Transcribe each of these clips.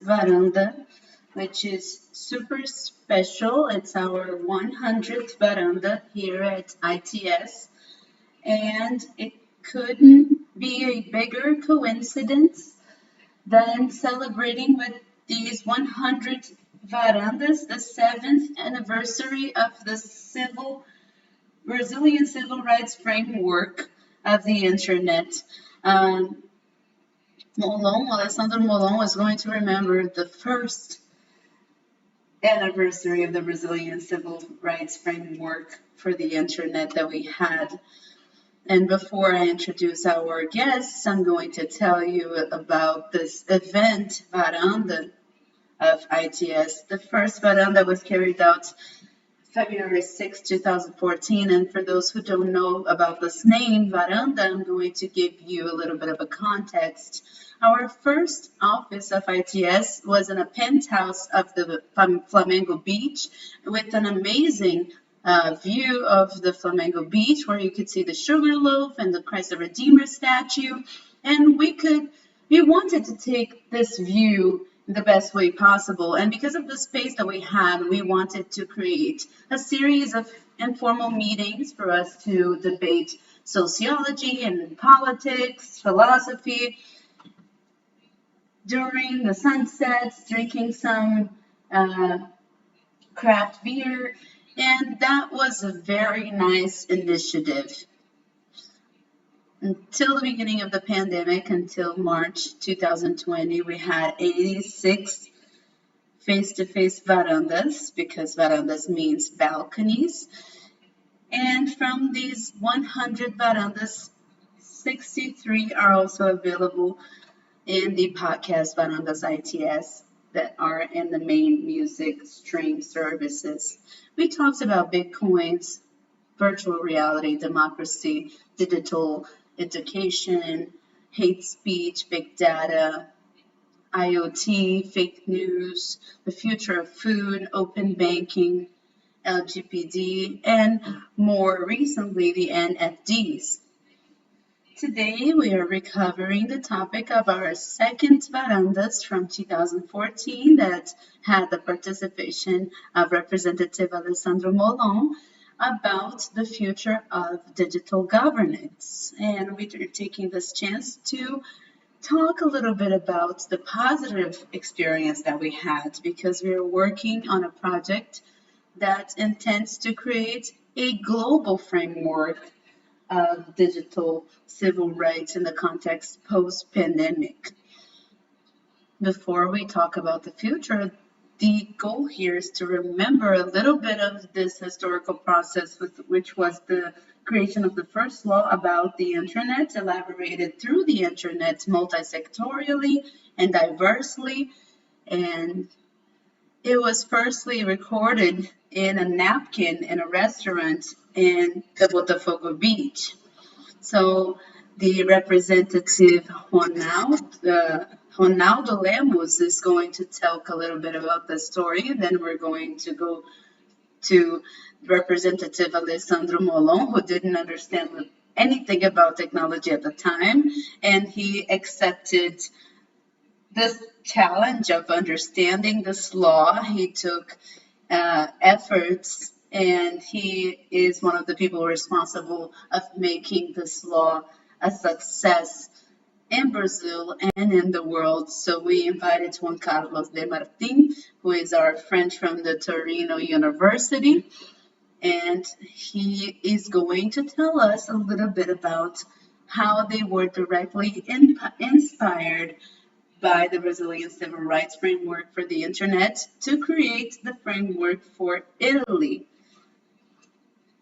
Varanda, which is super special. It's our 100th Varanda here at ITS, and it couldn't be a bigger coincidence than celebrating with these 100 Varandas, the 7th anniversary of the Brazilian civil rights framework of the internet. Um, Alessandro Molon was going to remember the first anniversary of the Brazilian civil rights framework for the internet that we had. And before I introduce our guests, I'm going to tell you about this event, Varanda of ITS. The first Varanda was carried out February 6, 2014. And for those who don't know about this name, Varanda, I'm going to give you a little bit of a context. Our first office of ITS was in a penthouse of the Flamengo Beach with an amazing view of the Flamengo Beach where you could see the Sugarloaf and the Christ the Redeemer statue. And we wanted to take this view the best way possible. And because of the space that we had, we wanted to create a series of informal meetings for us to debate sociology and politics, philosophy, during the sunsets, drinking some craft beer. And that was a very nice initiative. Until the beginning of the pandemic, until March 2020, we had 86 face-to-face varandas, because varandas means balconies. And from these 100 varandas, 63 are also available in the podcast Varandas ITS that are in the main music stream services. We talked about Bitcoins, virtual reality, democracy, digital education, hate speech, big data, IoT, fake news, the future of food, open banking, LGBT, and more recently, the NFTs. Today, we are recovering the topic of our second Varandas from 2014 that had the participation of Representative Alessandro Molon about the future of digital governance. And we are taking this chance to talk a little bit about the positive experience that we had, because we are working on a project that intends to create a global framework of digital civil rights in the context post-pandemic. Before we talk about the future, the goal here is to remember a little bit of this historical process, which was the creation of the first law about the internet, elaborated through the internet multi-sectorially and diversely. And it was firstly recorded in a napkin in a restaurant in the Botafogo Beach. So the representative Ronaldo Lemos is going to talk a little bit about the story, and then we're going to go to Representative Alessandro Molon, who didn't understand anything about technology at the time, and he accepted this challenge of understanding this law. He took efforts, and he is one of the people responsible of making this law a success in Brazil and in the world. So we invited Juan Carlos de Martin, who is our friend from the Torino University, and he is going to tell us a little bit about how they were directly inspired by the Brazilian Civil Rights Framework for the Internet to create the framework for Italy.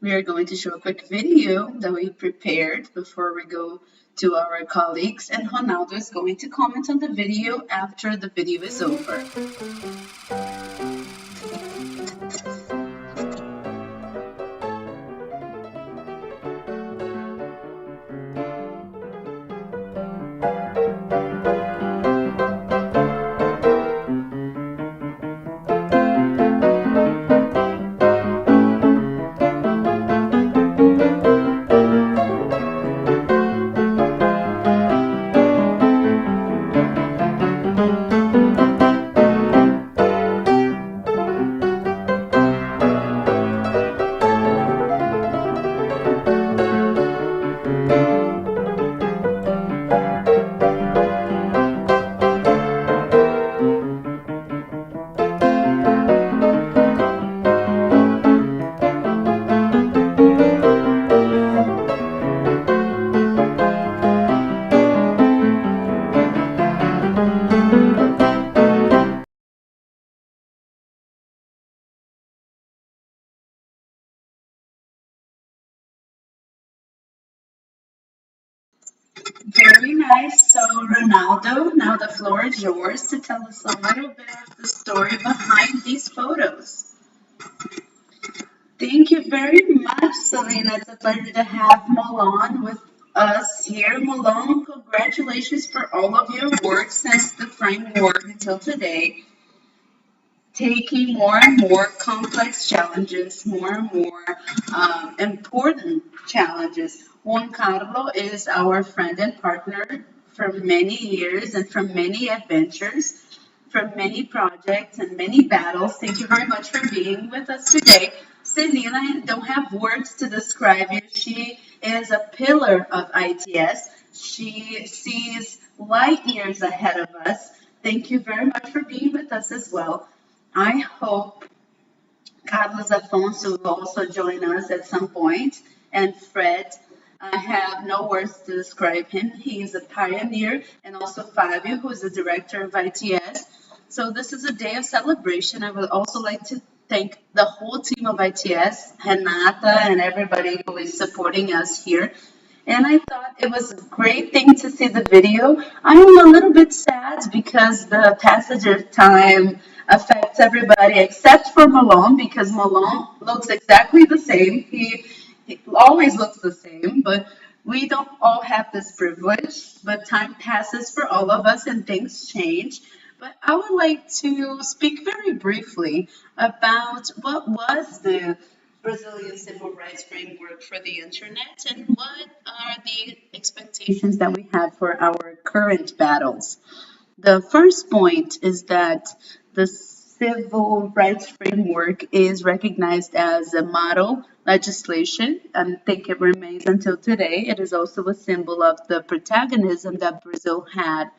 We are going to show a quick video that we prepared before we go to our colleagues, and Ronaldo is going to comment on the video after the video is over. Very nice. So, Ronaldo, now the floor is yours to tell us a little bit of the story behind these photos. Thank you very much, Selena. It's a pleasure to have Malone with us here. Malone, congratulations for all of your work since the framework until today, taking more and more complex challenges, more and more important challenges. Juan Carlo is our friend and partner from many years and from many adventures, from many projects and many battles. Thank you very much for being with us today. Selena, I don't have words to describe you. She is a pillar of ITS. She sees light years ahead of us. Thank you very much for being with us as well. I hope Carlos Afonso will also join us at some point. And Fred, I have no words to describe him. He is a pioneer, and also Fabio, who is the director of ITS. So this is a day of celebration. I would also like to thank the whole team of ITS, Renata, and everybody who is supporting us here. And I thought it was a great thing to see the video. I'm a little bit sad because the passage of time affects everybody except for Malone, because Malone looks exactly the same. He always looks the same, but we don't all have this privilege. But time passes for all of us and things change. But I would like to speak very briefly about what was the Brazilian civil rights framework for the internet and what are the expectations that we have for our current battles. The first point is that the civil rights framework is recognized as a model legislation and I think it remains until today. It is also a symbol of the protagonism that Brazil had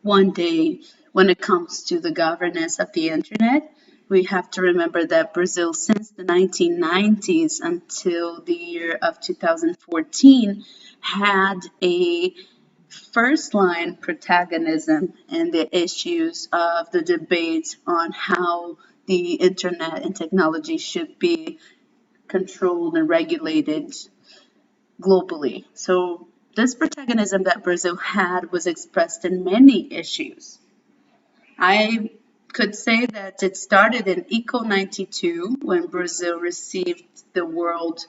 one day when it comes to the governance of the internet. We have to remember that Brazil, since the 1990s until the year of 2014, had a first line protagonism in the issues of the debate on how the internet and technology should be controlled and regulated globally. So this protagonism that Brazil had was expressed in many issues. I could say that it started in ECO 92 when Brazil received the World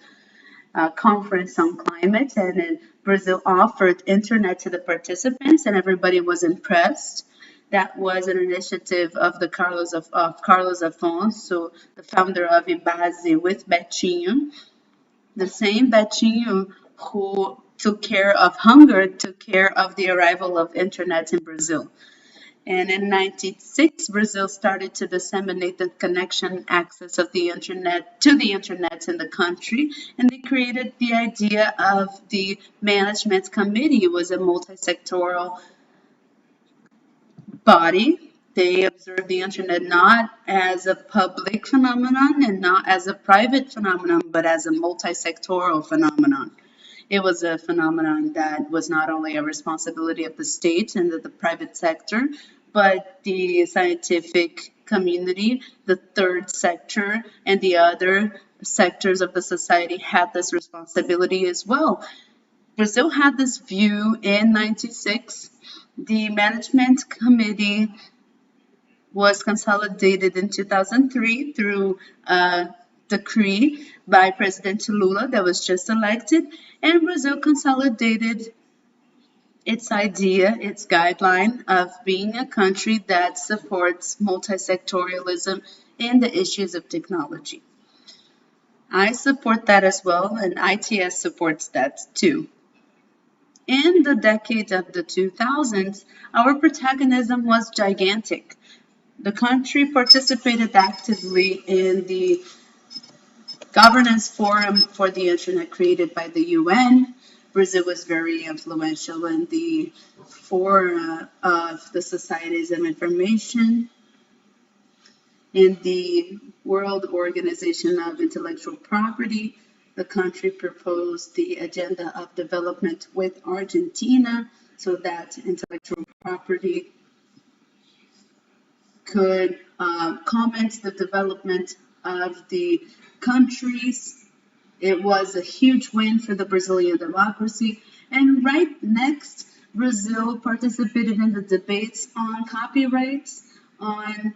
Conference on Climate, and then Brazil offered internet to the participants, and everybody was impressed. That was an initiative of Carlos Afonso, the founder of Ibase, with Betinho, the same Betinho who took care of hunger, took care of the arrival of internet in Brazil. And in 96, Brazil started to disseminate the connection access of the internet to the internet in the country. And they created the idea of the management committee. It was a multi-sectoral body. They observed the internet not as a public phenomenon and not as a private phenomenon, but as a multi-sectoral phenomenon. It was a phenomenon that was not only a responsibility of the state and the private sector, but the scientific community, the third sector, and the other sectors of the society had this responsibility as well. Brazil had this view in 96. The management committee was consolidated in 2003 through a decree by President Lula that was just elected, and Brazil consolidated its idea, its guideline of being a country that supports multi-sectorialism in the issues of technology. I support that as well, and ITS supports that too. In the decade of the 2000s, our protagonism was gigantic. The country participated actively in the governance forum for the internet created by the UN. Brazil was very influential in the Fora of the Societies of Information, in the World Organization of Intellectual Property. The country proposed the agenda of development with Argentina so that intellectual property could comment the development of the countries. It was a huge win for the Brazilian democracy. And right next, Brazil participated in the debates on copyrights, on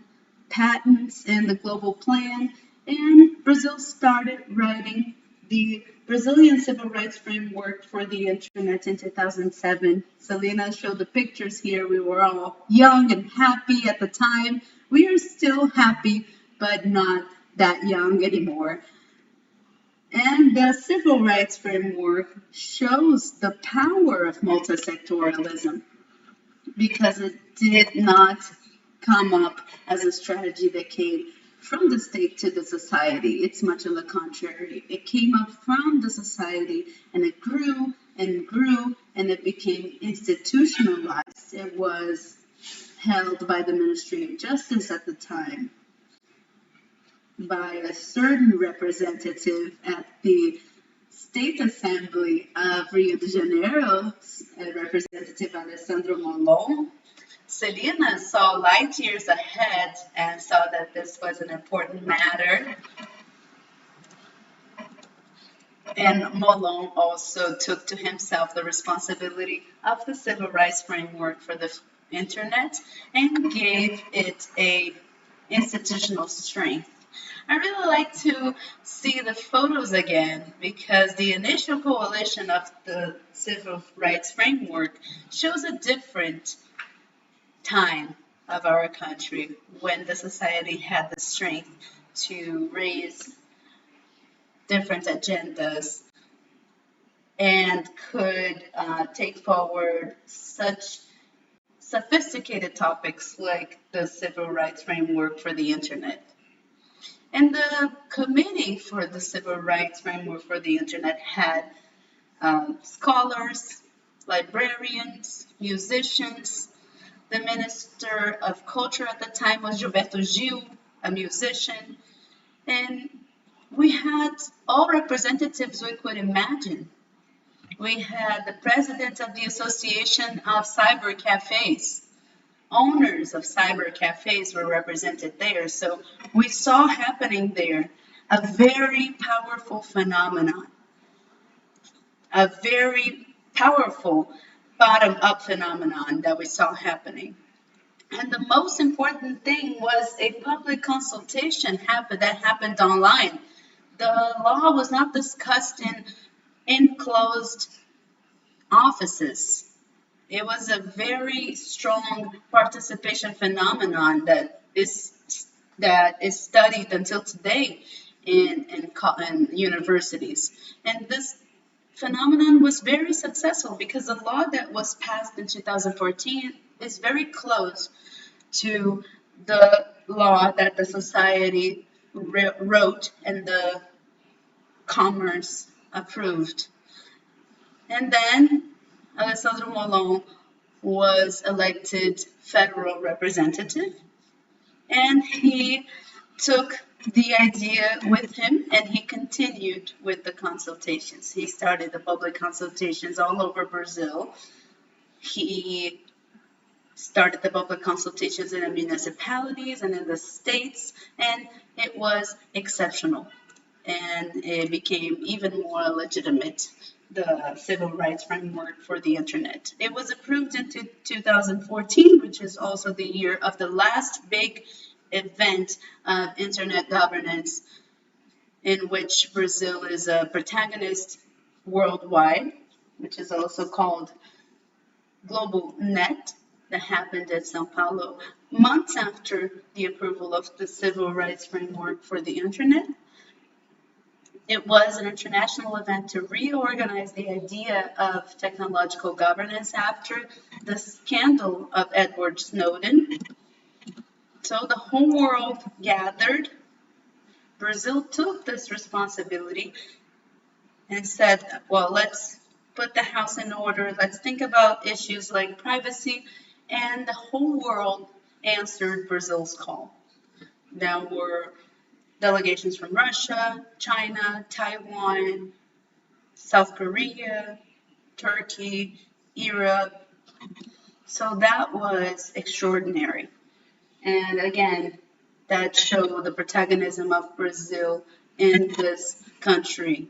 patents, and the global plan. And Brazil started writing the Brazilian Civil Rights Framework for the Internet in 2007. Selena showed the pictures here. We were all young and happy at the time. We are still happy, but not that young anymore. And the Civil Rights Framework shows the power of multisectoralism because it did not come up as a strategy that came from the state to the society. It's much on the contrary. It came up from the society and it grew and grew and it became institutionalized. It was held by the Ministry of Justice at the time, by a certain representative at the State Assembly of Rio de Janeiro, Representative Alessandro Molon. Selena saw light years ahead and saw that this was an important matter. And Molon also took to himself the responsibility of the Civil Rights Framework for the Internet and gave it a institutional strength. I really like to see the photos again because the initial coalition of the Civil Rights Framework shows a different time of our country when the society had the strength to raise different agendas and could take forward such sophisticated topics like the Civil Rights Framework for the Internet. And the committee for the Civil Rights Framework for the Internet had scholars, librarians, musicians. The Minister of Culture at the time was Gilberto Gil, a musician. And we had all representatives we could imagine. We had the president of the Association of Cyber Cafes. Owners of cyber cafes were represented there. So we saw happening there a very powerful phenomenon, a very powerful bottom-up phenomenon that we saw happening. And the most important thing was a public consultation that happened online. The law was not discussed in enclosed offices. It was a very strong participation phenomenon that is studied until today in universities. And this phenomenon was very successful because the law that was passed in 2014 is very close to the law that the society wrote and the Commerce approved. And then Alessandro Molon was elected federal representative, and he took the idea with him and he continued with the consultations. He started the public consultations all over Brazil. He started the public consultations in the municipalities and in the states, and it was exceptional. And it became even more legitimate, the Civil Rights Framework for the Internet. It was approved in 2014, which is also the year of the last big event of Internet governance, in which Brazil is a protagonist worldwide, which is also called Global Net, that happened at São Paulo months after the approval of the Civil Rights Framework for the Internet. It was an international event to reorganize the idea of technological governance after the scandal of Edward Snowden. So the whole world gathered. Brazil took this responsibility and said, well, let's put the house in order. Let's think about issues like privacy. And the whole world answered Brazil's call. There were delegations from Russia, China, Taiwan, South Korea, Turkey, Europe. So that was extraordinary. And again, that showed the protagonism of Brazil in this country.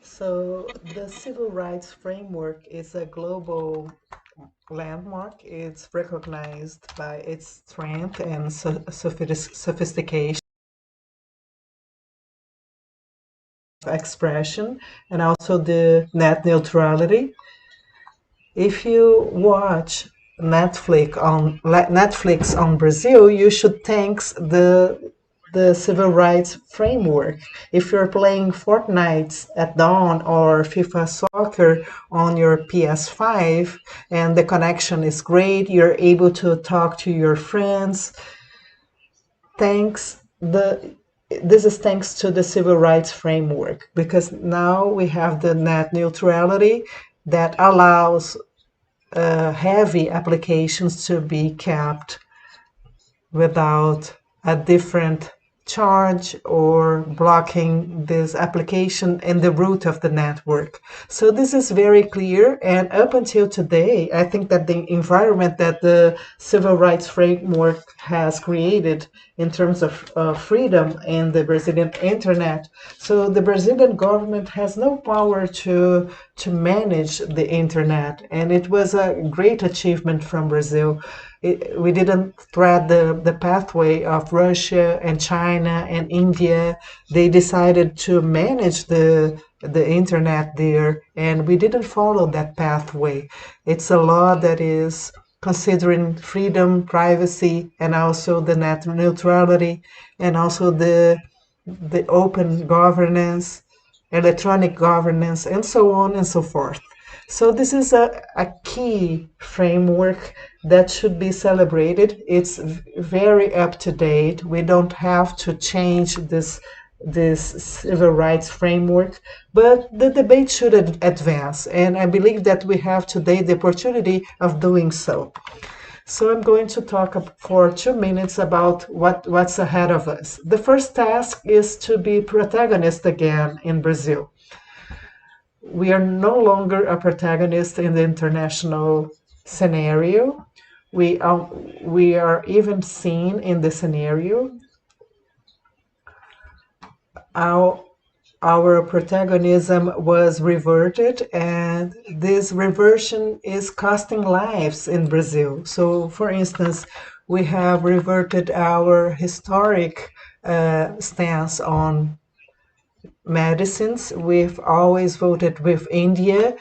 So the civil rights framework is a global landmark. It's recognized by its strength and sophistication of expression, and also the net neutrality. If you watch Netflix on Brazil, you should thank the civil rights framework. If you're playing Fortnite at dawn or FIFA soccer on your PS5 and the connection is great, you're able to talk to your friends. Thanks the This is thanks to the civil rights framework, because now we have the net neutrality that allows heavy applications to be kept without a different charge or blocking this application in the root of the network. So this is very clear. And up until today, I think that the environment that the civil rights framework has created in terms of freedom in the Brazilian internet. So the Brazilian government has no power to manage the internet. And it was a great achievement from Brazil. We didn't thread the pathway of Russia and China and India. They decided to manage the internet there, and we didn't follow that pathway. It's a law that is considering freedom, privacy, and also the net neutrality, and also the open governance, electronic governance, and so on and so forth. So this is a key framework that should be celebrated. It's very up to date. We don't have to change this civil rights framework, but the debate should advance, and I believe that we have today the opportunity of doing so. So I'm going to talk for 2 minutes about what's ahead of us. The first task is to be protagonist again in Brazil. We are no longer a protagonist in the international scenario. We are even seen in the scenario. Our, our protagonism was reverted, and this reversion is costing lives in Brazil. So, for instance, we have reverted our historic stance on medicines. We've always voted with India.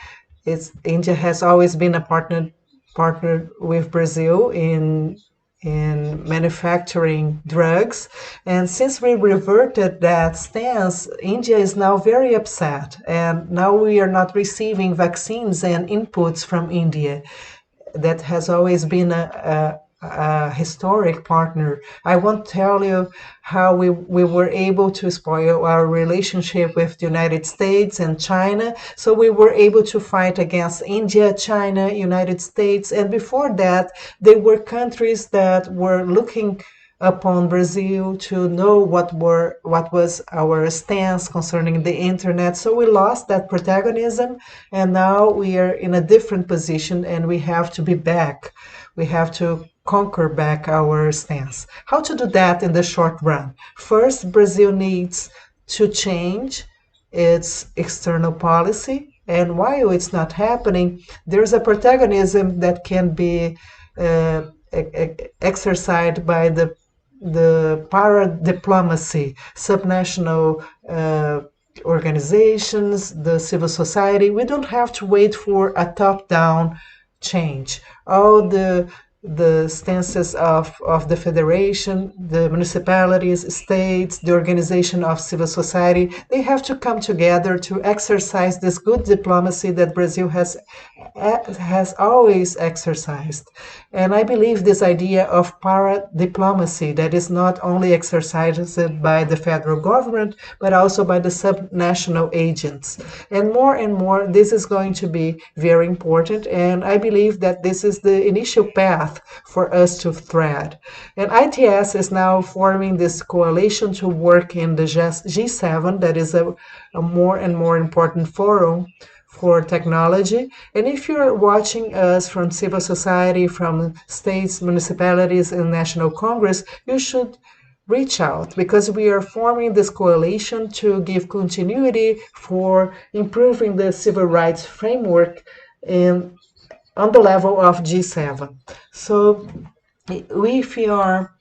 India has always been a partner with Brazil in manufacturing drugs. And since we reverted that stance, India is now very upset. And now we are not receiving vaccines and inputs from India. That has always been a historic partner. I won't tell you how we were able to spoil our relationship with the United States and China. So we were able to fight against India, China, United States. And before that, they were countries that were looking upon Brazil to know what was our stance concerning the internet. So we lost that protagonism, and now we are in a different position, and we have to be back. We have to conquer back our stance. How to do that in the short run? First, Brazil needs to change its external policy, and while it's not happening, there's a protagonism that can be exercised by the para diplomacy, subnational organizations, the civil society. We don't have to wait for a top-down change. All the stances of the federation, the municipalities, states, the organization of civil society, they have to come together to exercise this good diplomacy that Brazil has always exercised. And I believe this idea of para-diplomacy that is not only exercised by the federal government, but also by the subnational agents. And more, this is going to be very important. And I believe that this is the initial path for us to thread. And ITS is now forming this coalition to work in the G7, that is a more and more important forum for technology. And if you're watching us from civil society, from states, municipalities, and National Congress, you should reach out because we are forming this coalition to give continuity for improving the civil rights framework in, on the level of G7. So if you are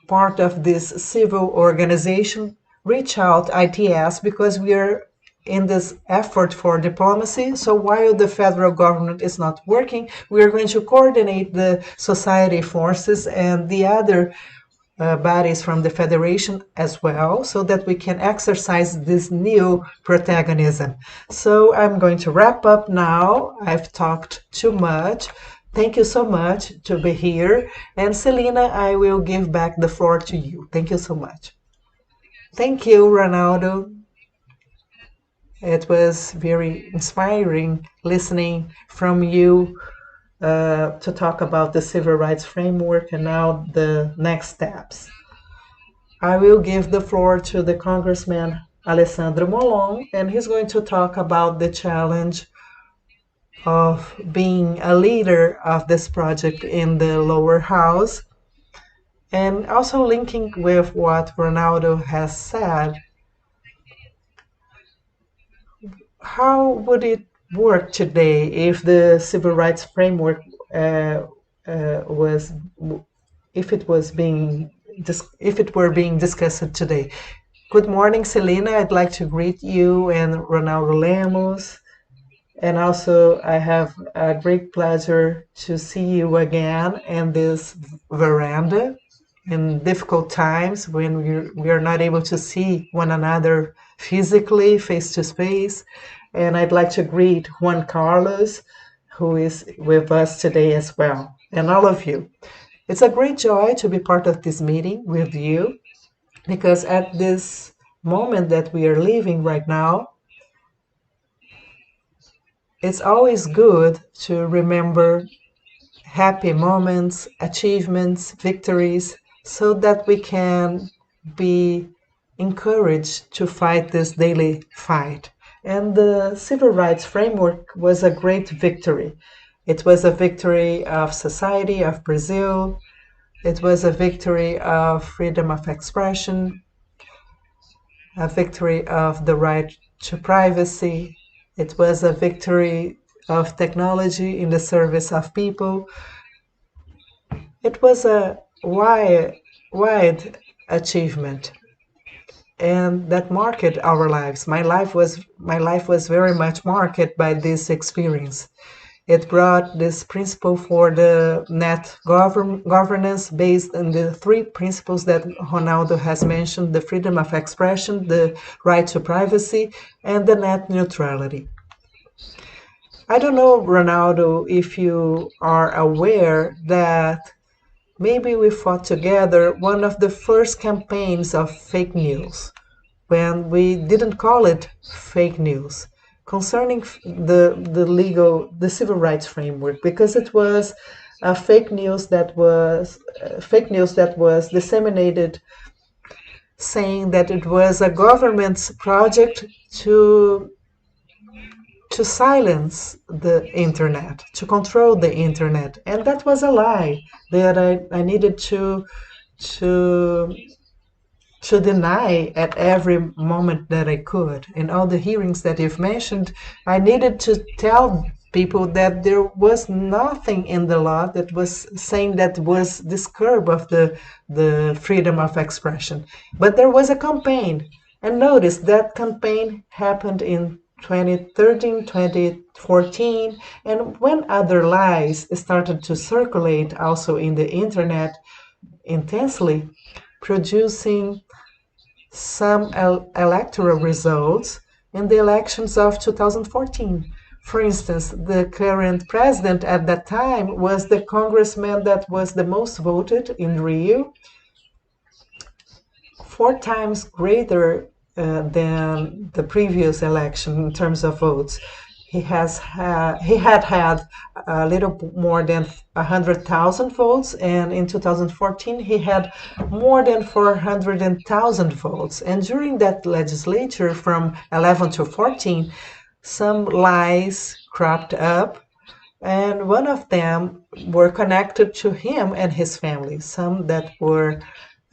part of this civil organization, reach out ITS because we are in this effort for diplomacy. So while the federal government is not working, we are going to coordinate the society forces and the other bodies from the federation as well, so that we can exercise this new protagonism. So I'm going to wrap up now. I've talked too much. Thank you so much to be here. And Selena, I will give back the floor to you. Thank you so much. Thank you, Ronaldo. It was very inspiring listening from you to talk about the civil rights framework and now the next steps. I will give the floor to the Congressman Alessandro Molon, and he's going to talk about the challenge of being a leader of this project in the lower house, and also linking with what Ronaldo has said. How would it work today if the civil rights framework was, if it was being, if it were being discussed today? Good morning, Selena. I'd like to greet you and Ronaldo Lemos. And also, I have a great pleasure to see you again in this veranda in difficult times when we are not able to see one another physically, face to face. And I'd like to greet Juan Carlos, who is with us today as well, and all of you. It's a great joy to be part of this meeting with you because at this moment that we are living right now, it's always good to remember happy moments, achievements, victories, so that we can be encouraged to fight this daily fight. And the civil rights framework was a great victory. It was a victory of society, of Brazil. It was a victory of freedom of expression, a victory of the right to privacy. It was a victory of technology in the service of people. It was a wide achievement, and that marked our lives. My life was very much marked by this experience. It brought this principle for the net governance based on the three principles that Ronaldo has mentioned: the freedom of expression, the right to privacy, and the net neutrality. I don't know, Ronaldo, if you are aware that maybe we fought together one of the first campaigns of fake news, when we didn't call it fake news, concerning the civil rights framework, because it was a fake news that was disseminated saying that it was a government's project to silence the internet, to control the internet. And that was a lie that I needed to deny at every moment that I could. In all the hearings that you've mentioned, I needed to tell people that there was nothing in the law that was saying that was this curb of the freedom of expression. But there was a campaign. And notice that campaign happened in 2013, 2014, and when other lies started to circulate also in the internet intensely, producing some electoral results in the elections of 2014. For instance, the current president at that time was the congressman that was the most voted in Rio, 4 times greater than the previous election in terms of votes. He had a little more than 100,000 votes, and in 2014 he had more than 400,000 votes. And during that legislature from 11 to 14, some lies cropped up, and one of them were connected to him and his family, some that were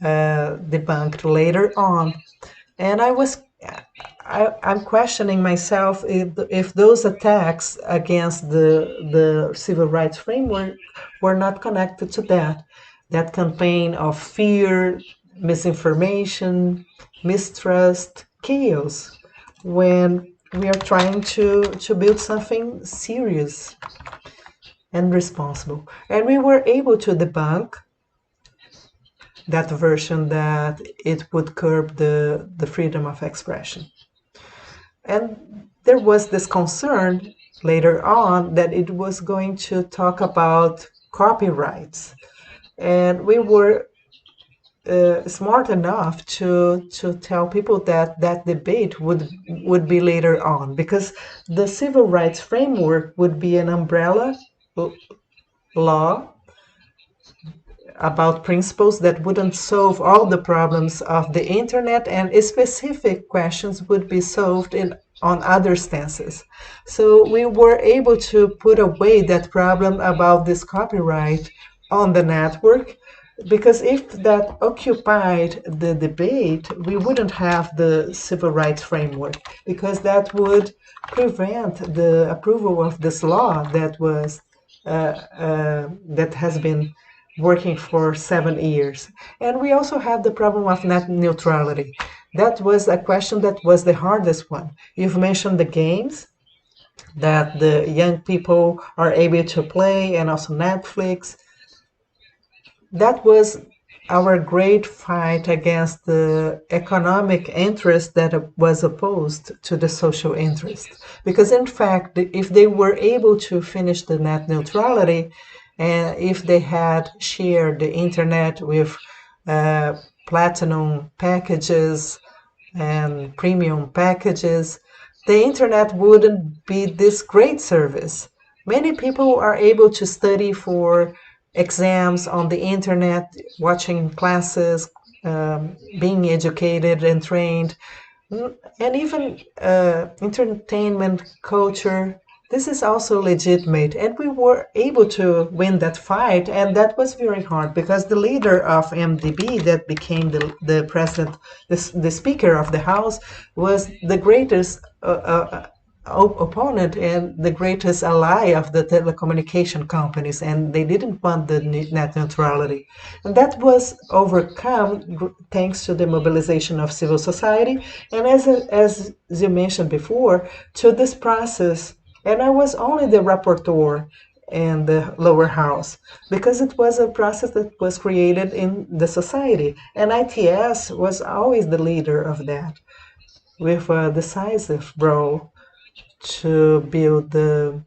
debunked later on. And I'm questioning myself if those attacks against the civil rights framework were not connected to that campaign of fear, misinformation, mistrust, chaos, when we are trying to build something serious and responsible. And we were able to debunk that version that it would curb the freedom of expression. And there was this concern later on that it was going to talk about copyrights. And we were smart enough to tell people that that debate would be later on, because the civil rights framework would be an umbrella law about principles that wouldn't solve all the problems of the internet, and specific questions would be solved on other stances. So we were able to put away that problem about this copyright on the network, because if that occupied the debate, we wouldn't have the civil rights framework, because that would prevent the approval of this law that has been working for 7 years. And we also have the problem of net neutrality. That was a question that was the hardest one. You've mentioned the games that the young people are able to play, and also Netflix. That was our great fight against the economic interest that was opposed to the social interest. Because in fact, if they were able to finish the net neutrality, and if they had shared the internet with platinum packages and premium packages, the internet wouldn't be this great service. Many people are able to study for exams on the internet, watching classes, being educated and trained, and even entertainment culture. This is also legitimate, and we were able to win that fight, and that was very hard because the leader of MDB, that became the president, the speaker of the House, was the greatest opponent and the greatest ally of the telecommunication companies, and they didn't want the net neutrality. And that was overcome thanks to the mobilization of civil society, and as you mentioned before, to this process. And I was only the rapporteur in the lower house because it was a process that was created in the society, and ITS was always the leader of that, with a decisive role to build the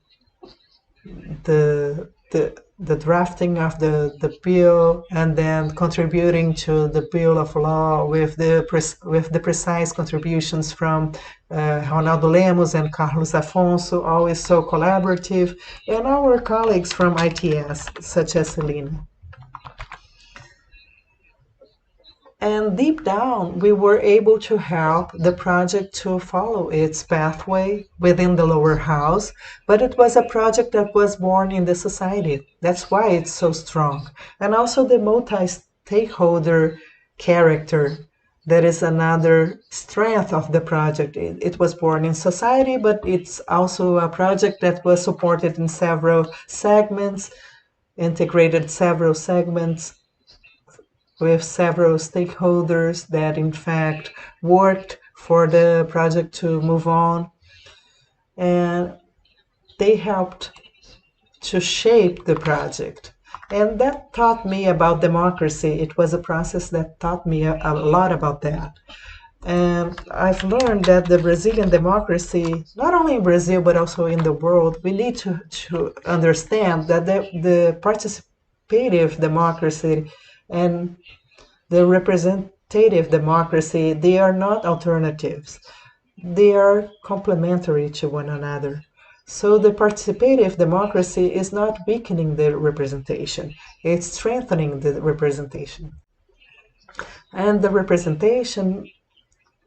drafting of the bill, and then contributing to the bill of law with the precise contributions from Ronaldo Lemos and Carlos Afonso, always so collaborative, and our colleagues from ITS, such as Celina. And deep down, we were able to help the project to follow its pathway within the lower house, but it was a project that was born in the society. That's why it's so strong. And also the multi-stakeholder character, that is another strength of the project. It was born in society, but it's also a project that was supported in several segments, integrated several segments, with several stakeholders that in fact worked for the project to move on, and they helped to shape the project. And that taught me about democracy. It was a process that taught me a lot about that. And I've learned that the Brazilian democracy, not only in Brazil but also in the world, we need to understand that the participative democracy and the representative democracy, they are not alternatives. They are complementary to one another. So the participative democracy is not weakening the representation, it's strengthening the representation. And the representation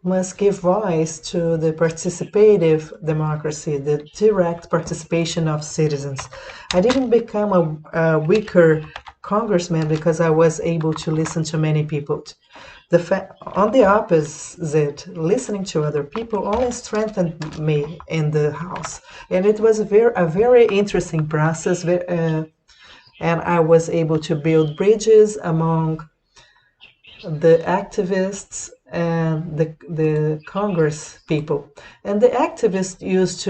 must give voice to the participative democracy, the direct participation of citizens. I didn't become a weaker congressman because I was able to listen to many people. On the opposite, listening to other people only strengthened me in the House. And it was a very interesting process, and I was able to build bridges among the activists and the Congress people. And the activists used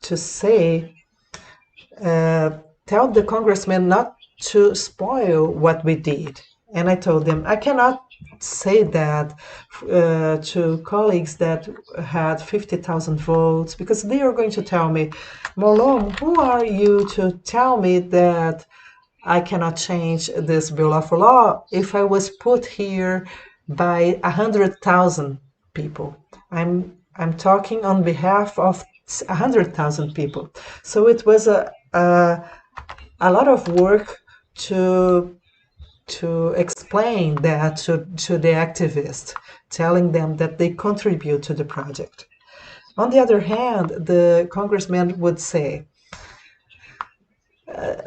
to say, tell the congressman not to spoil what we did. And I told them, I cannot say that to colleagues that had 50,000 votes, because they are going to tell me, Molom, who are you to tell me that I cannot change this bill of law if I was put here by 100,000 people. I'm talking on behalf of 100,000 people. So it was a lot of work to explain that to the activists, telling them that they contribute to the project. On the other hand, the congressman would say,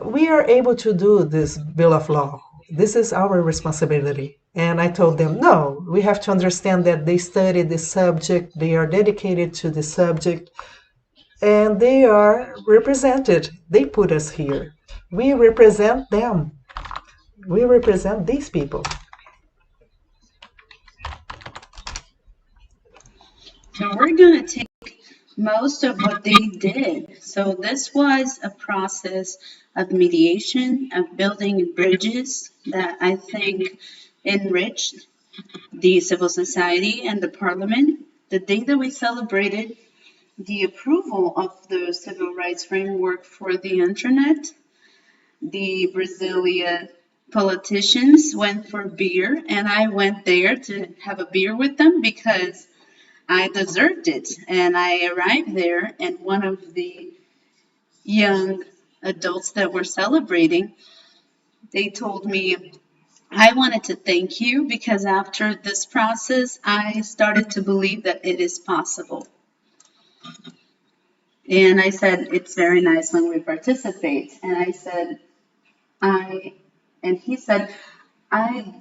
we are able to do this bill of law. This is our responsibility. And I told them, no, we have to understand that they study the subject, they are dedicated to the subject, and they are represented. They put us here. We represent them. We represent these people. So we're going to take most of what they did. So this was a process of mediation, of building bridges that I think enriched the civil society and the parliament. The day that we celebrated the approval of the civil rights framework for the internet, the Brazilian politicians went for beer, and I went there to have a beer with them because I deserved it. And I arrived there, and one of the young adults that were celebrating, they told me, I wanted to thank you because after this process, I started to believe that it is possible. And I said, it's very nice when we participate. And I said, and he said, I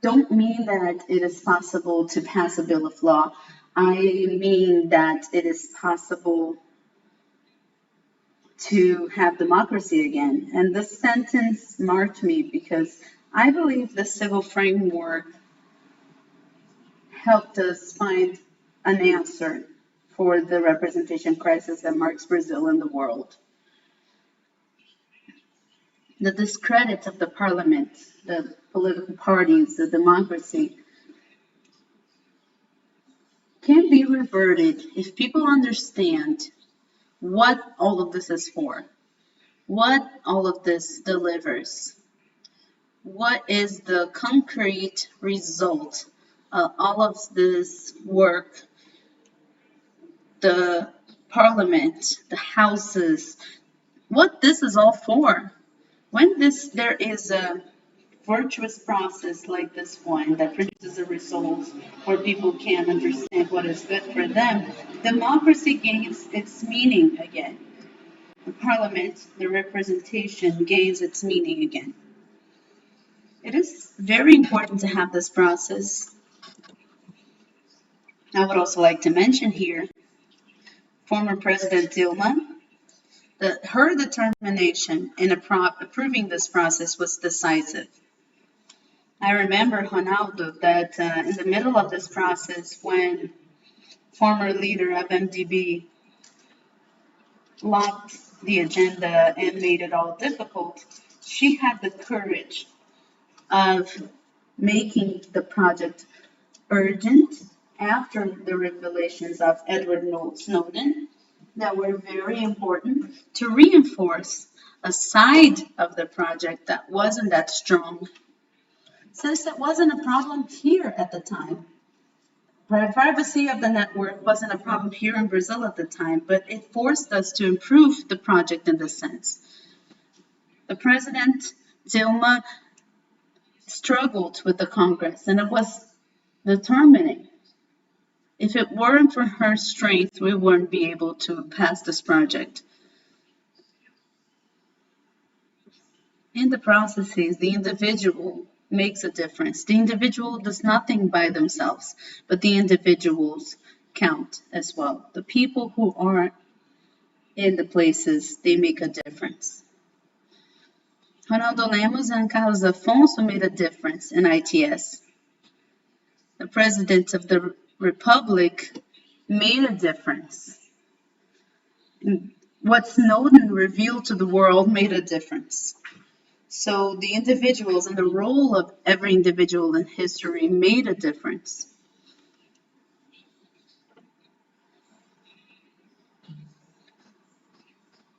don't mean that it is possible to pass a bill of law. I mean that it is possible to have democracy again. And this sentence marked me because I believe the civil framework helped us find an answer for the representation crisis that marks Brazil in the world. The discredit of the parliament, the political parties, the democracy can be reverted if people understand what all of this is for, what all of this delivers, what is the concrete result of all of this work, the parliament, the houses, what this is all for. When there is a virtuous process like this one that produces a result where people can understand what is good for them, democracy gains its meaning again. The parliament, the representation gains its meaning again. It is very important to have this process. I would also like to mention here, former President Dilma, that her determination in approving this process was decisive. I remember, Ronaldo, that in the middle of this process, when former leader of MDB locked the agenda and made it all difficult, she had the courage of making the project urgent after the revelations of Edward Snowden that were very important to reinforce a side of the project that wasn't that strong. Since that wasn't a problem here at the time. Privacy of the network wasn't a problem here in Brazil at the time, but it forced us to improve the project in this sense. The President Dilma struggled with the Congress, and it was determining. If it weren't for her strength, we wouldn't be able to pass this project. In the processes, the individual makes a difference. The individual does nothing by themselves, but the individuals count as well. The people who are in the places, they make a difference. Ronaldo Lemos and Carlos Afonso made a difference in ITS. The President of the Republic made a difference. What Snowden revealed to the world made a difference. So the individuals and the role of every individual in history made a difference.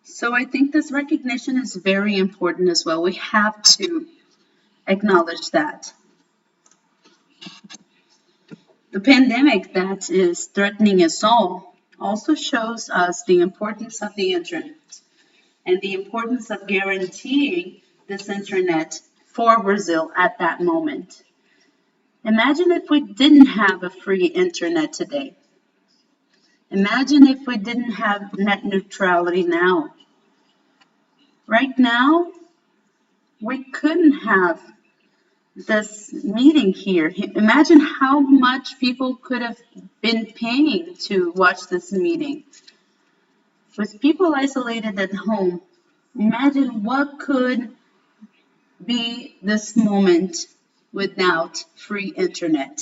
So I think this recognition is very important as well. We have to acknowledge that. The pandemic that is threatening us all also shows us the importance of the internet and the importance of guaranteeing this internet for Brazil at that moment. Imagine if we didn't have a free internet today. Imagine if we didn't have net neutrality now. Right now, we couldn't have this meeting here. Imagine how much people could have been paying to watch this meeting. With people isolated at home, imagine what could be this moment without free internet.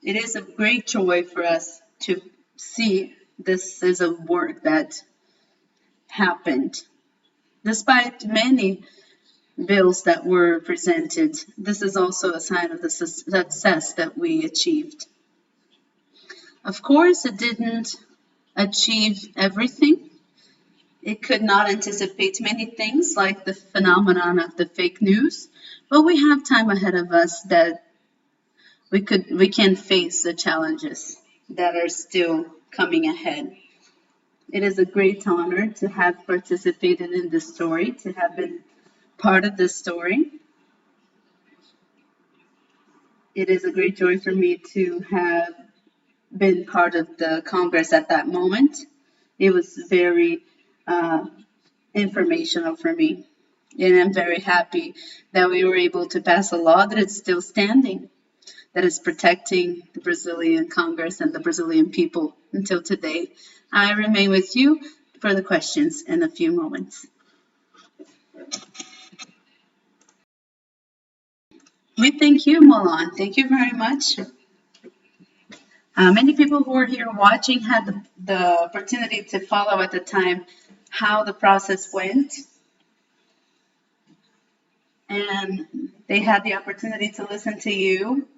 It is a great joy for us to see this is a work that happened. Despite many bills that were presented, this is also a sign of the success that we achieved. Of course, it didn't achieve everything. It could not anticipate many things like the phenomenon of the fake news, but we have time ahead of us that we can face the challenges that are still coming ahead. It is a great honor to have participated in this story, to have been part of this story. It is a great joy for me to have been part of the Congress at that moment. It was very informational for me. And I'm very happy that we were able to pass a law that is still standing, that is protecting the Brazilian Congress and the Brazilian people until today. I remain with you for the questions in a few moments. We thank you, Milan. Thank you very much. Many people who were here watching had the opportunity to follow at the time how the process went. And they had the opportunity to listen to you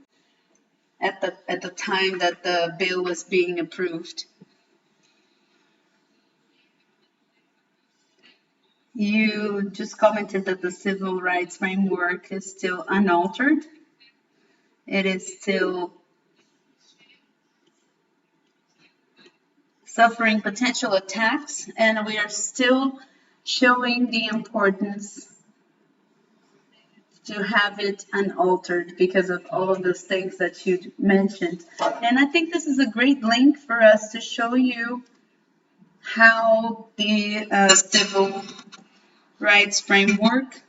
at the time that the bill was being approved. You just commented that the civil rights framework is still unaltered. It is still suffering potential attacks, and we are still showing the importance to have it unaltered because of all of those things that you mentioned. And I think this is a great link for us to show you how the civil rights framework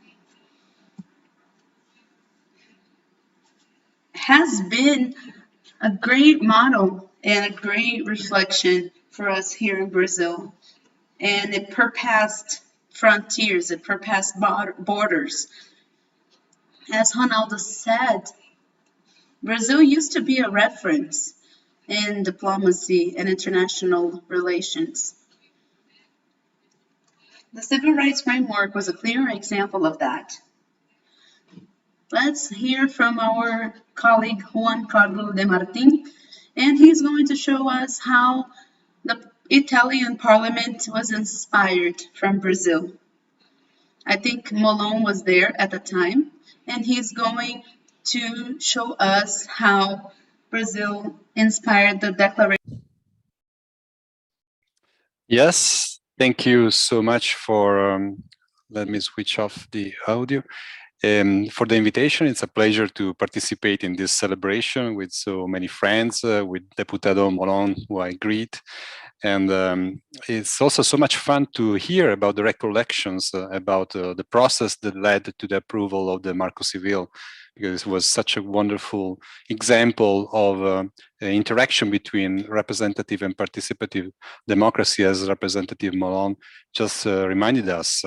has been a great model and a great reflection for us here in Brazil. And it surpassed frontiers, it surpassed borders. As Ronaldo said, Brazil used to be a reference in diplomacy and international relations. The civil rights framework was a clear example of that. Let's hear from our colleague Juan Carlos de Martin, and he's going to show us how the Italian parliament was inspired from Brazil. I think Molon was there at the time, and he's going to show us how Brazil inspired the declaration. Yes, thank you so much for, let me switch off the audio. for the invitation. It's a pleasure to participate in this celebration with so many friends, with Deputado Moron, who I greet. And it's also so much fun to hear about the recollections about the process that led to the approval of the Marco Civil, because it was such a wonderful example of interaction between representative and participative democracy, as Representative Moron just reminded us.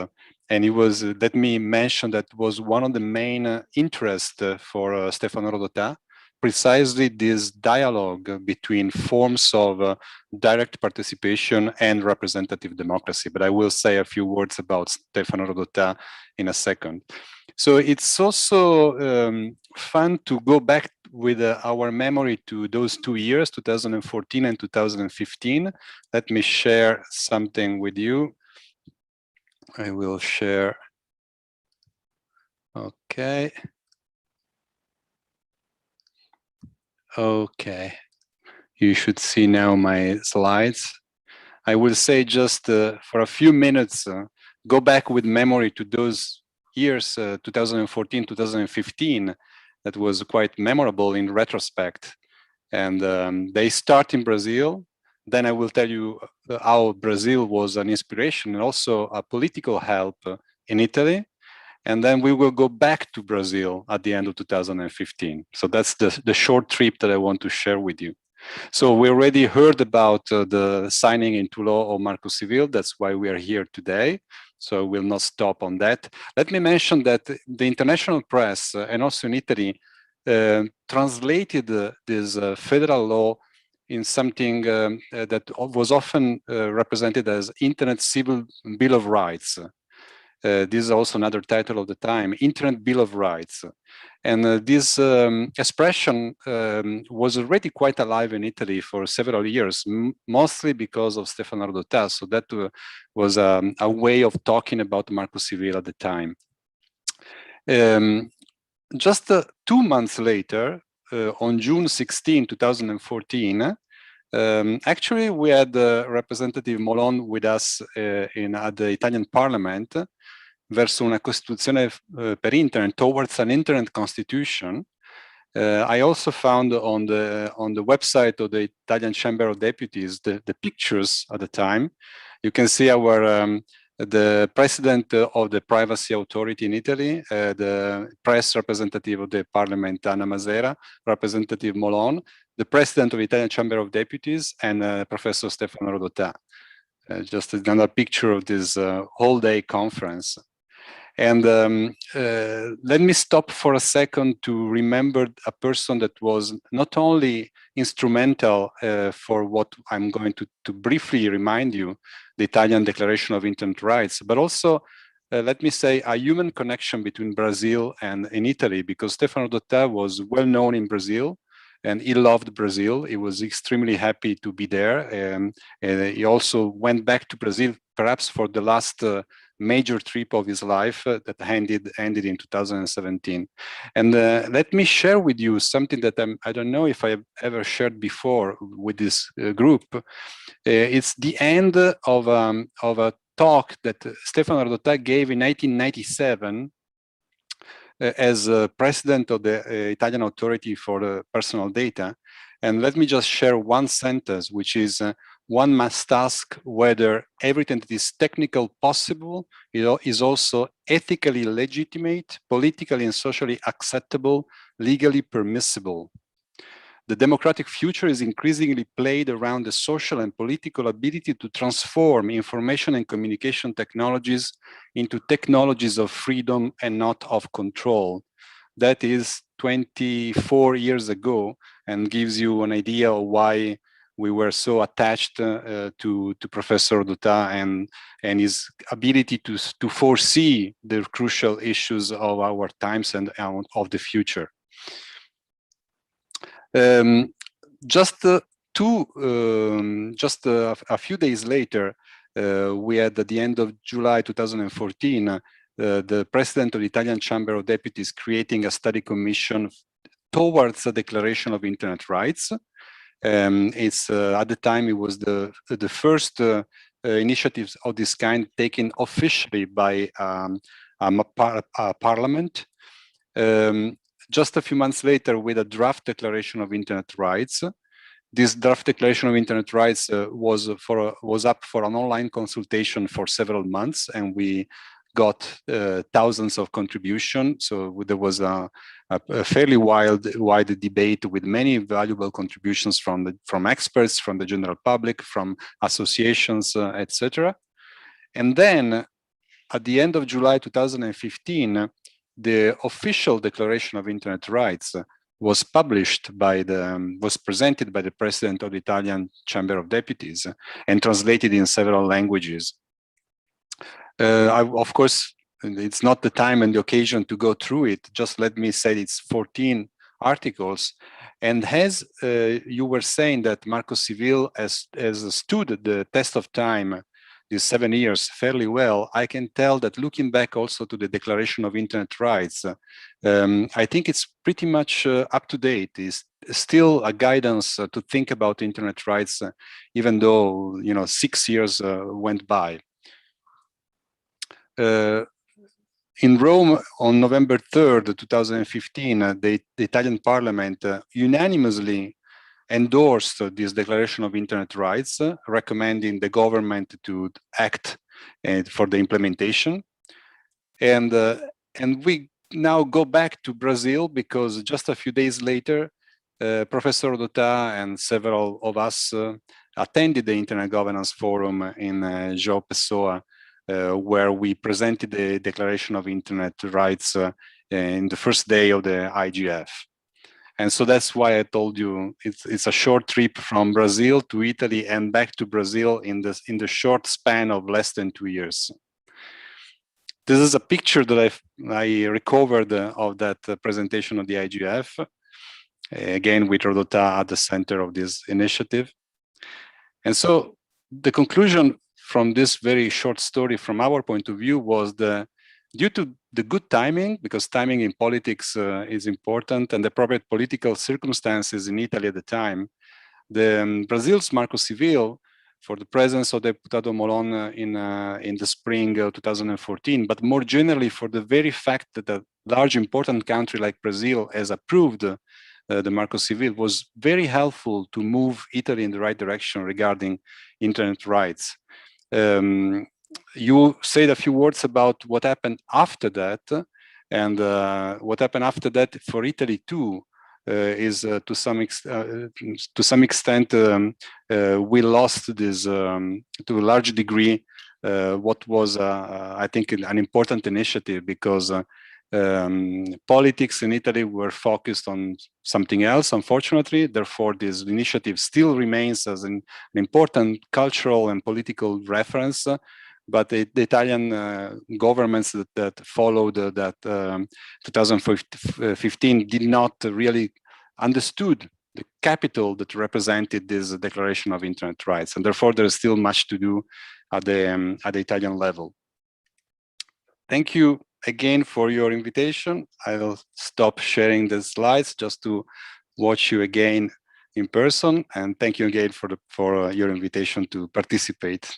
And it was, let me mention, that was one of the main interests for Stefano Rodotà, precisely this dialogue between forms of direct participation and representative democracy. But I will say a few words about Stefano Rodotà in a second. So it's also fun to go back with our memory to those 2 years, 2014 and 2015. Let me share something with you. I will share. Okay. Okay. You should see now my slides. I will say just for a few minutes, go back with memory to those years, 2014, 2015, that was quite memorable in retrospect. And they start in Brazil. Then I will tell you how Brazil was an inspiration and also a political help in Italy. And then we will go back to Brazil at the end of 2015. So that's the short trip that I want to share with you. So we already heard about the signing into law of Marco Civil. That's why we are here today. So we'll not stop on that. Let me mention that the international press and also in Italy translated this federal law in something that was often represented as Internet Civil Bill of Rights. This is also another title of the time, Internet Bill of Rights. And this expression was already quite alive in Italy for several years, mostly because of Stefano Rodotà. So that was a way of talking about Marco Civil at the time. Just 2 months later, on June 16, 2014, actually we had Representative Molon with us at the Italian Parliament, verso una Costituzione per Internet, towards an Internet Constitution. I also found on the website of the Italian Chamber of Deputies the pictures at the time. You can see the president of the Privacy Authority in Italy, the press representative of the Parliament, Anna Masera, Representative Molon, the president of the Italian Chamber of Deputies, and Professor Stefano Rodotà. Just another picture of this whole-day conference. And let me stop for a second to remember a person that was not only instrumental for what I'm going to briefly remind you, the Italian Declaration of Internet Rights, but also, let me say, a human connection between Brazil and in Italy, because Stefano Rodotà was well known in Brazil, and he loved Brazil. He was extremely happy to be there. And he also went back to Brazil, perhaps for the last major trip of his life that ended in 2017. And let me share with you something that I don't know if I've ever shared before with this group. It's the end of a talk that Stefano Rodotà gave in 1997 as president of the Italian Authority for Personal Data. And let me just share one sentence, which is, one must ask whether everything that is technical possible is also ethically legitimate, politically and socially acceptable, legally permissible. The democratic future is increasingly played around the social and political ability to transform information and communication technologies into technologies of freedom and not of control. That is 24 years ago, and gives you an idea of why we were so attached to Professor Rodotà and his ability to foresee the crucial issues of our times and of the future. Just a few days later, we had at the end of July 2014, the president of the Italian Chamber of Deputies creating a study commission towards the Declaration of Internet Rights. At the time, it was the first initiatives of this kind taken officially by a parliament. just a few months later with a draft declaration of internet rights. This draft declaration of internet rights was up for an online consultation for several months, and we got thousands of contributions. So there was a fairly wide debate with many valuable contributions from experts, from the general public, from associations, etc. And then at the end of July 2015, the official Declaration of Internet Rights was published was presented by the President of the Italian Chamber of Deputies and translated in several languages. Of course, it's not the time and the occasion to go through it. Just let me say it's 14 articles. And as you were saying that Marco Civil has stood the test of time, these 7 years, fairly well, I can tell that looking back also to the Declaration of Internet Rights, I think it's pretty much up to date. It's still a guidance to think about internet rights, even though 6 years went by. In Rome on November 3rd, 2015, the Italian Parliament unanimously endorsed this Declaration of Internet Rights, recommending the government to act for the implementation. And we now go back to Brazil because just a few days later, Professor Dota and several of us attended the Internet Governance Forum in João Pessoa, where we presented the Declaration of Internet Rights in the first day of the IGF. And so that's why I told you it's a short trip from Brazil to Italy and back to Brazil in the short span of less than 2 years. This is a picture that I recovered of that presentation of the IGF, again with Rodota at the center of this initiative. And so the conclusion from this very short story from our point of view was due to the good timing, because timing in politics is important, and the appropriate political circumstances in Italy at the time, Brazil's Marco Civil, for the presence of Deputado Molon in the spring of 2014, but more generally for the very fact that a large important country like Brazil has approved the Marco Civil, was very helpful to move Italy in the right direction regarding internet rights. You said a few words about what happened after that, and what happened after that for Italy too is to some extent we lost this to a large degree what was I think an important initiative, because politics in Italy were focused on something else, unfortunately. Therefore, this initiative still remains as an important cultural and political reference. But the Italian governments that followed that 2015 did not really understood the capital that represented this Declaration of Internet Rights, and therefore there is still much to do at the Italian level. Thank you again for your invitation. I will stop sharing the slides just to watch you again in person, and thank you again for your invitation to participate.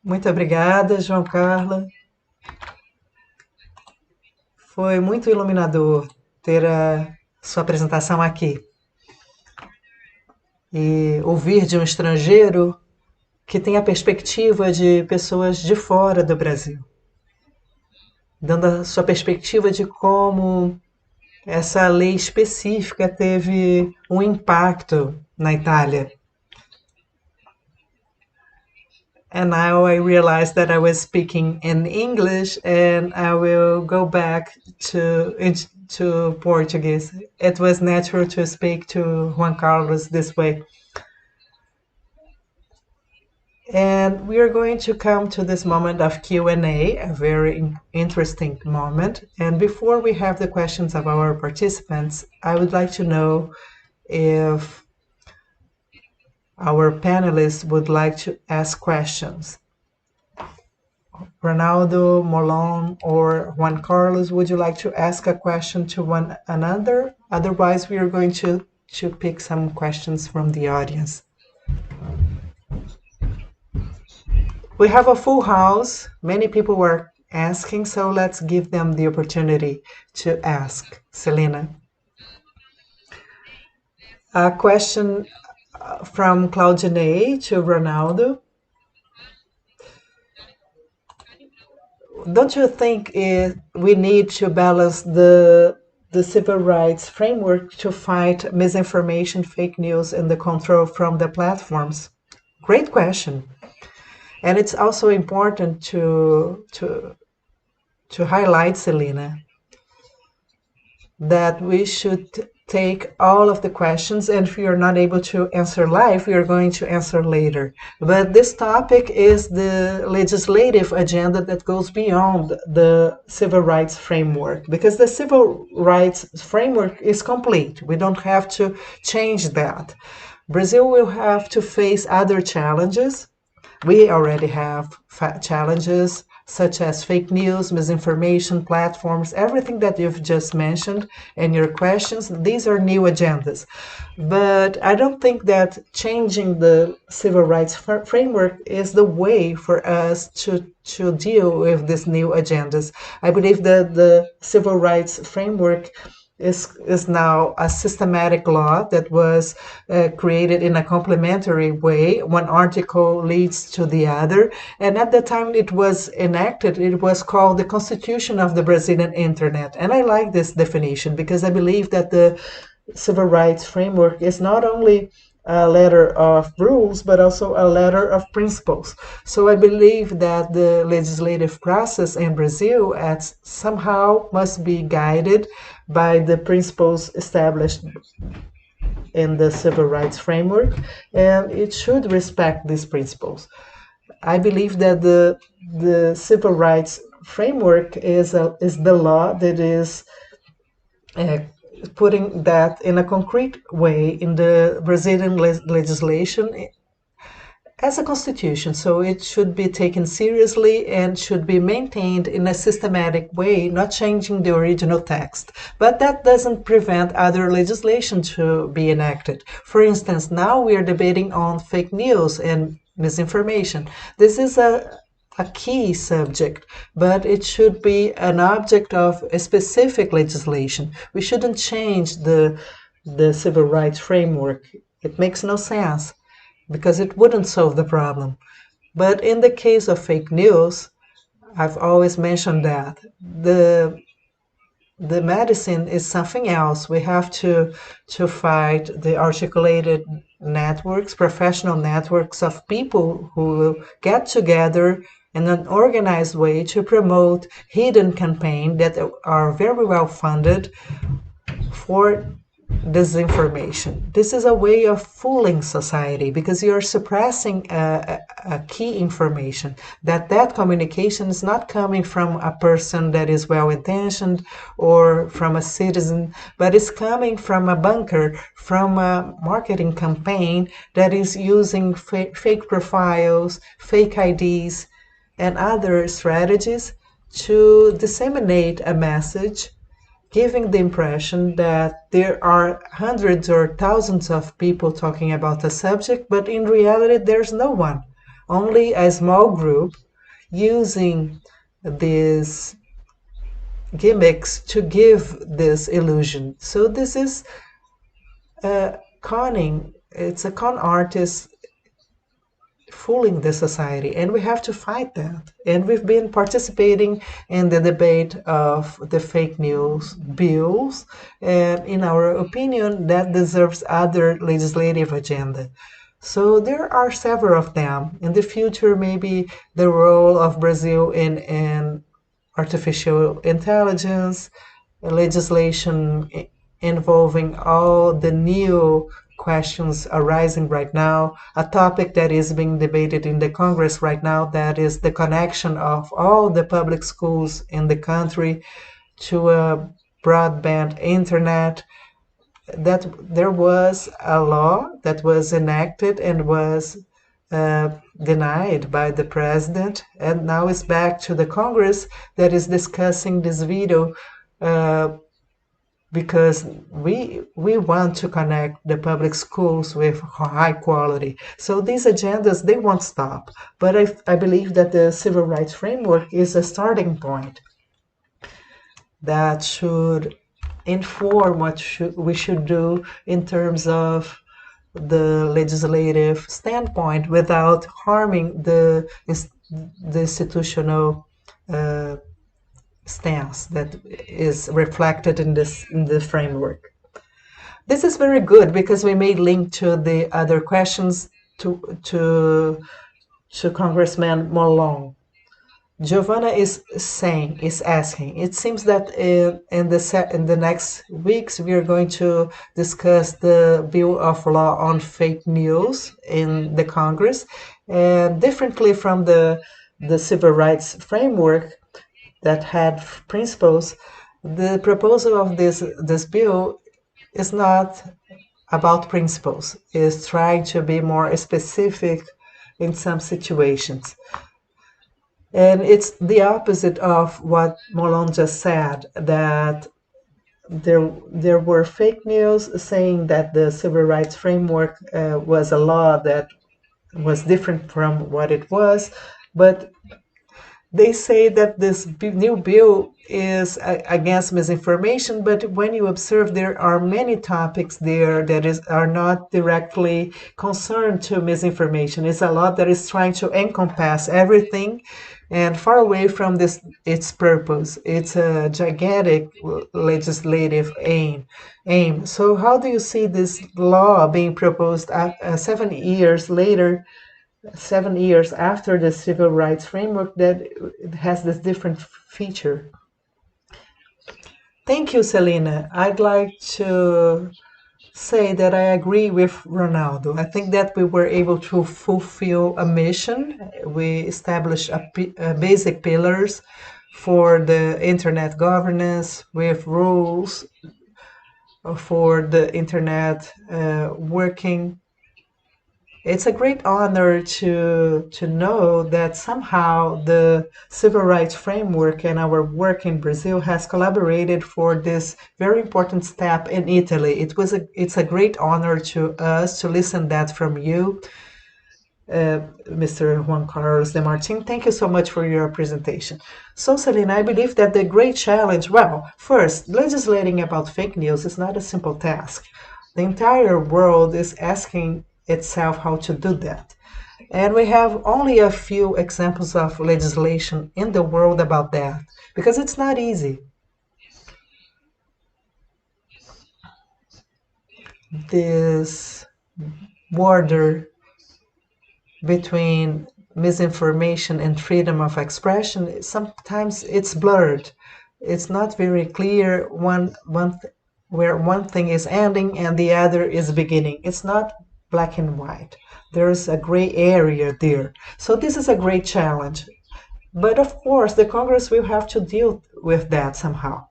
Muito obrigada, João Carlos. Foi muito iluminador ter a sua apresentação aqui. E ouvir de um estrangeiro que tem a perspectiva de pessoas de fora do Brasil, dando a sua perspectiva de como essa lei específica teve um impacto na Itália. And now I realized that I was speaking in English, and I will go back to Portuguese. It was natural to speak to Juan Carlos this way. And we are going to come to this moment of Q&A, a very interesting moment. And before we have the questions of our participants, I would like to know if our panelists would like to ask questions. Ronaldo, Molon, or Juan Carlos, would you like to ask a question to one another? Otherwise, we are going to to pick some questions from the audience. We have a full house. Many people were asking, so let's give them the opportunity to ask. Selena. A question from Claudine to Ronaldo. Don't you think we need to balance the civil rights framework to fight misinformation, fake news, and the control from the platforms? Great question. And it's also important to highlight, Selena, that we should take all of the questions, and if we are not able to answer live, we are going to answer later. But this topic is the legislative agenda that goes beyond the civil rights framework, because the civil rights framework is complete. We don't have to change that. Brazil will have to face other challenges. We already have challenges such as fake news, misinformation, platforms, everything that you've just mentioned in your questions. These are new agendas. But I don't think that changing the civil rights framework is the way for us to deal with these new agendas. I believe that the civil rights framework is now a systematic law that was created in a complementary way. One article leads to the other. And at the time it was enacted, it was called the Constitution of the Brazilian Internet. And I like this definition because I believe that the civil rights framework is not only a letter of rules, but also a letter of principles. So I believe that the legislative process in Brazil somehow must be guided by the principles established in the civil rights framework, and it should respect these principles. I believe that the civil rights framework is the law that is putting that in a concrete way in the Brazilian legislation as a constitution. So it should be taken seriously and should be maintained in a systematic way, not changing the original text. But that doesn't prevent other legislation to be enacted. For instance, now we are debating on fake news and misinformation. This is a key subject, but it should be an object of a specific legislation. We shouldn't change the civil rights framework. It makes no sense because it wouldn't solve the problem. But in the case of fake news, I've always mentioned that the medicine is something else. We have to fight the articulated networks, professional networks of people who get together in an organized way to promote hidden campaigns that are very well funded for disinformation. This is a way of fooling society because you're suppressing a key information, that communication is not coming from a person that is well-intentioned or from a citizen, but it's coming from a banker, from a marketing campaign that is using fake profiles, fake IDs, and other strategies to disseminate a message, giving the impression that there are hundreds or thousands of people talking about a subject, but in reality there's no one, only a small group using these gimmicks to give this illusion. So this is conning. It's a con artist fooling the society, and we have to fight that. And we've been participating in the debate of the fake news bills, and in our opinion, that deserves other legislative agenda. So there are several of them. In the future, maybe the role of Brazil in artificial intelligence, legislation involving all the new questions arising right now, a topic that is being debated in the Congress right now, that is the connection of all the public schools in the country to a broadband internet. That there was a law that was enacted and was denied by the president, and now it's back to the Congress that is discussing this veto because we want to connect the public schools with high quality. So these agendas, they won't stop. But I believe that the civil rights framework is a starting point that should inform what we should do in terms of the legislative standpoint without harming the institutional stance that is reflected in the framework. This is very good because we may link to the other questions to Congressman Molon. Giovanna is asking. It seems that in the next weeks we are going to discuss the bill of law on fake news in the Congress, and differently from the civil rights framework that had principles, the proposal of this bill is not about principles. It's trying to be more specific in some situations. And it's the opposite of what Molon just said, that there were fake news saying that the civil rights framework was a law that was different from what it was, but they say that this new bill is against misinformation, but when you observe, there are many topics there that are not directly concerned to misinformation. It's a law that is trying to encompass everything and far away from its purpose. It's a gigantic legislative aim. So how do you see this law being proposed 7 years later, 7 years after the civil rights framework, that it has this different feature? Thank you, Selena. I'd like to say that I agree with Ronaldo. I think that we were able to fulfill a mission. We established basic pillars for the internet governance with rules for the internet working. It's a great honor to know that somehow the civil rights framework and our work in Brazil has collaborated for this very important step in Italy. It's a great honor to us to listen that from you, Mr. Juan Carlos de Martin. Thank you so much for your presentation. So, Selena, I believe that the great challenge, well, first, legislating about fake news is not a simple task. The entire world is asking itself how to do that. And we have only a few examples of legislation in the world about that, because it's not easy. This border between misinformation and freedom of expression, sometimes it's blurred. It's not very clear where one thing is ending and the other is beginning. It's not black and white. There's a gray area there. So this is a great challenge. But of course, the Congress will have to deal with that somehow.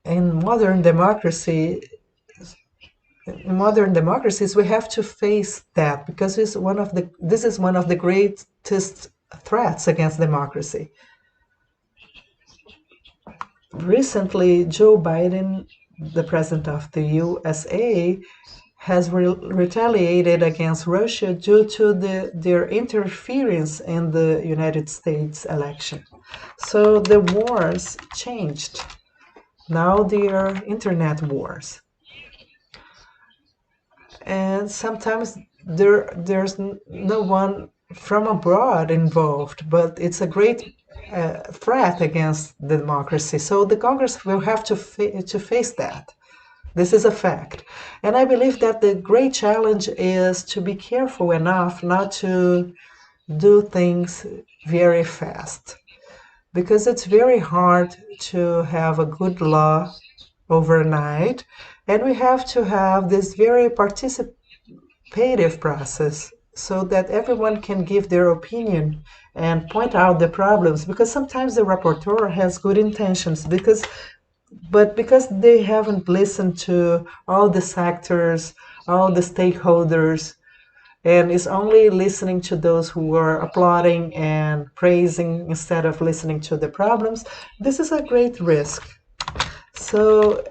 In modern democracies, we have to face that because this is one of the greatest threats against democracy. Recently, Joe Biden, the president of the USA, has retaliated against Russia due to their interference in the United States election. So the wars changed. Now they are internet wars. And sometimes there's no one from abroad involved, but it's a great threat against the democracy. So the Congress will have to face that. This is a fact. And I believe that the great challenge is to be careful enough not to do things very fast, because it's very hard to have a good law overnight, and we have to have this very participative process so that everyone can give their opinion and point out the problems, because sometimes the rapporteur has good intentions, but because they haven't listened to all the sectors, all the stakeholders, and is only listening to those who are applauding and praising instead of listening to the problems, this is a great risk. So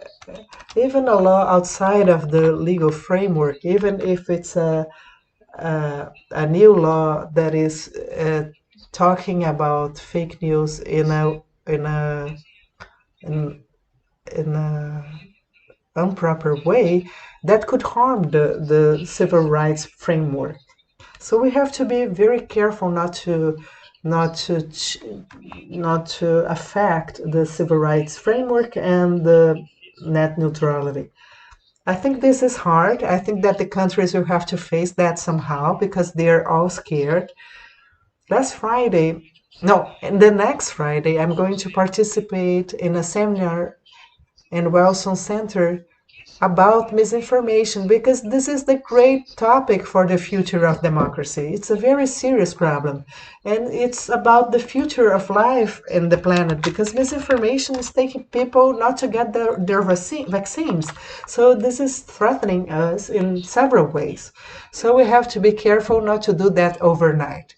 even a law outside of the legal framework, even if it's a new law that is talking about fake news in a improper way, that could harm the civil rights framework. So we have to be very careful not to affect the civil rights framework and the net neutrality. I think this is hard. I think that the countries will have to face that somehow because they're all scared. And the next Friday, I'm going to participate in a seminar in Wilson Center about misinformation because this is the great topic for the future of democracy. It's a very serious problem, and it's about the future of life in the planet because misinformation is taking people not to get their vaccines. So this is threatening us in several ways. So we have to be careful not to do that overnight.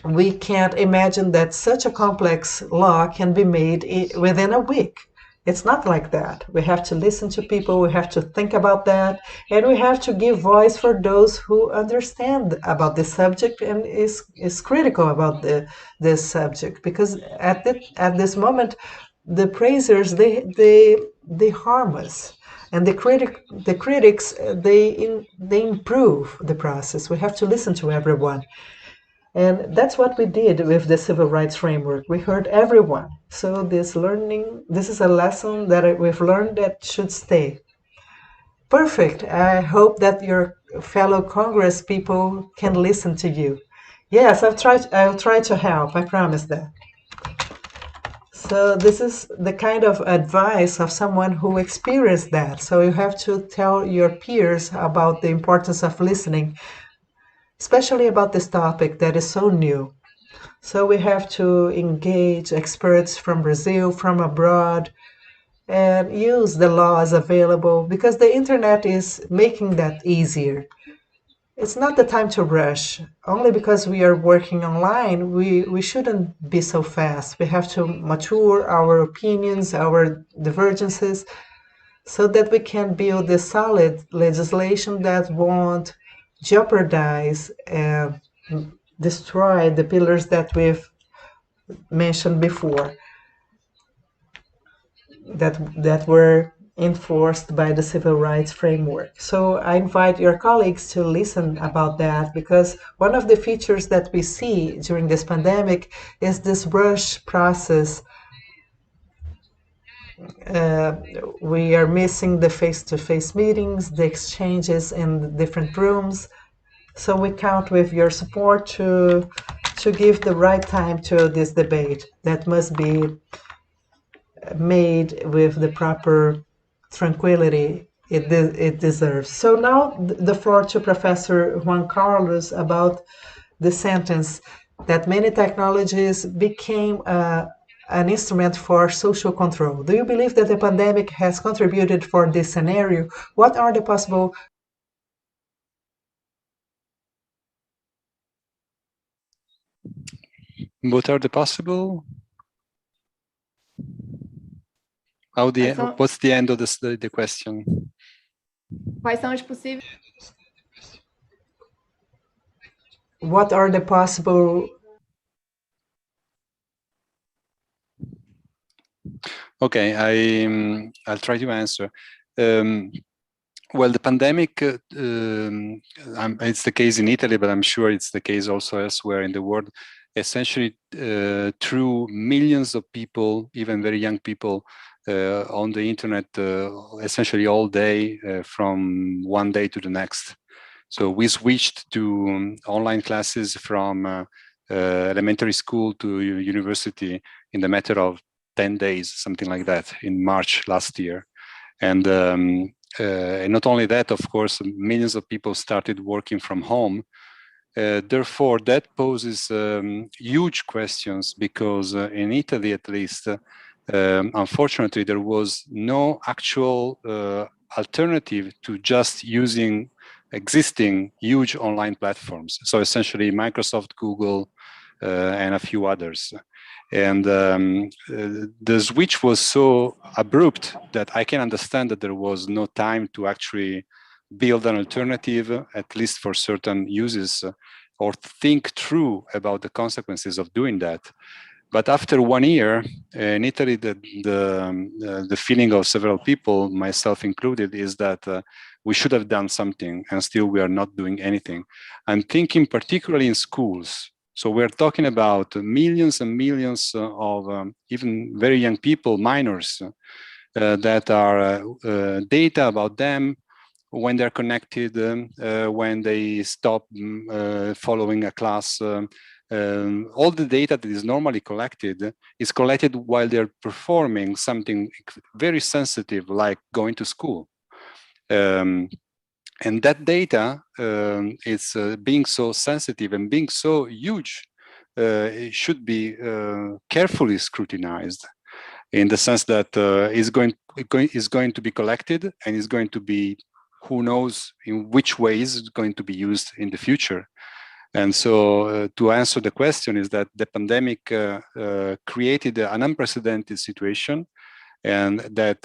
We can't imagine that such a complex law can be made within a week. It's not like that. We have to listen to people, we have to think about that, and we have to give voice for those who understand about this subject and is critical about this subject. Because at this moment, the praisers they harm us, and the critics they improve the process. We have to listen to everyone. And that's what we did with the civil rights framework. We heard everyone. So this is a lesson that we've learned that should stay. Perfect. I hope that your fellow Congress people can listen to you. Yes, I'll try to help. I promise that. So this is the kind of advice of someone who experienced that. So you have to tell your peers about the importance of listening, especially about this topic that is so new. So we have to engage experts from Brazil, from abroad, and use the laws available because the internet is making that easier. It's not the time to rush. Only because we are working online, we shouldn't be so fast. We have to mature our opinions, our divergences, so that we can build a solid legislation that won't jeopardize and destroy the pillars that we've mentioned before that were enforced by the civil rights framework. So I invite your colleagues to listen about that because one of the features that we see during this pandemic is this rush process. We are missing the face-to-face meetings, the exchanges in the different rooms. So we count with your support to give the right time to this debate that must be made with the proper tranquility it deserves. So now the floor to Professor Juan Carlos about the sentence that many technologies became an instrument for social control. Do you believe that the pandemic has contributed for this scenario? What are the possible What are the possible? What's the end of the question? Quais são os possíveis? What are the possible? Okay, I'll try to answer. Well, the pandemic, it's the case in Italy, but I'm sure it's the case also elsewhere in the world. Essentially, through millions of people, even very young people, on the internet, essentially all day, from one day to the next. So we switched to online classes from elementary school to university in the matter of 10 days, something like that, in March last year. And not only that, of course, millions of people started working from home. Therefore, that poses huge questions because in Italy, at least, unfortunately, there was no actual alternative to just using existing huge online platforms. So essentially Microsoft, Google, and a few others. And the switch was so abrupt that I can understand that there was no time to actually build an alternative, at least for certain uses, or think through about the consequences of doing that. But after 1 year in Italy, the feeling of several people, myself included, is that we should have done something, and still we are not doing anything. I'm thinking particularly in schools. So we're talking about millions and millions of even very young people, minors, that are data about them when they're connected, when they stop following a class. All the data that is normally collected is collected while they're performing something very sensitive, like going to school. And that data is being so sensitive and being so huge, it should be carefully scrutinized, in the sense that is going to be collected and is going to be, who knows in which ways it's going to be used in the future. And so to answer the question is that the pandemic created an unprecedented situation, and that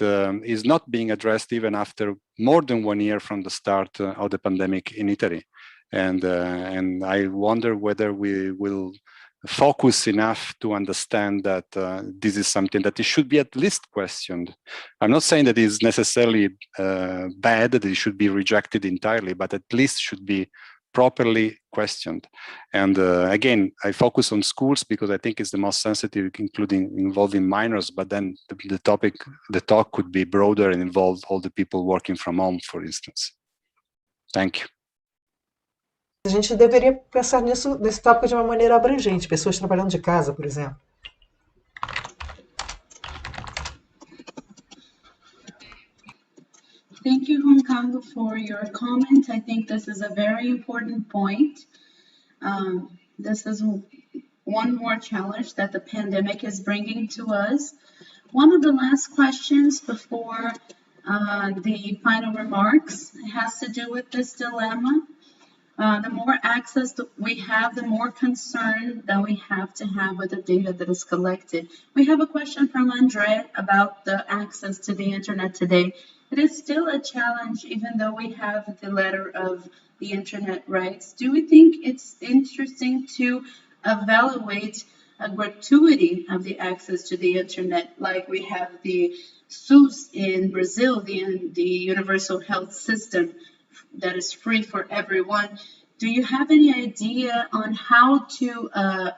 is not being addressed even after more than 1 year from the start of the pandemic in Italy. And I wonder whether we will focus enough to understand that this is something that it should be at least questioned. I'm not saying that it's necessarily bad, that it should be rejected entirely, but at least should be properly questioned. And again, I focus on schools because I think it's the most sensitive, including involving minors, but then the talk could be broader and involve all the people working from home, for instance. Thank you. A gente deveria pensar nesse tópico de uma maneira abrangente, pessoas trabalhando de casa, por exemplo. Thank you, Ronaldo, for your comment. I think this is a very important point. This is one more challenge that the pandemic is bringing to us. One of the last questions before the final remarks has to do with this dilemma. The more access that we have, the more concern that we have to have with the data that is collected. We have a question from Andre about the access to the internet today. It is still a challenge, even though we have the letter of the internet rights. Do we think it's interesting to evaluate a gratuity of the access to the internet, like we have the SUS in Brazil, the universal health system that is free for everyone? Do you have any idea on how to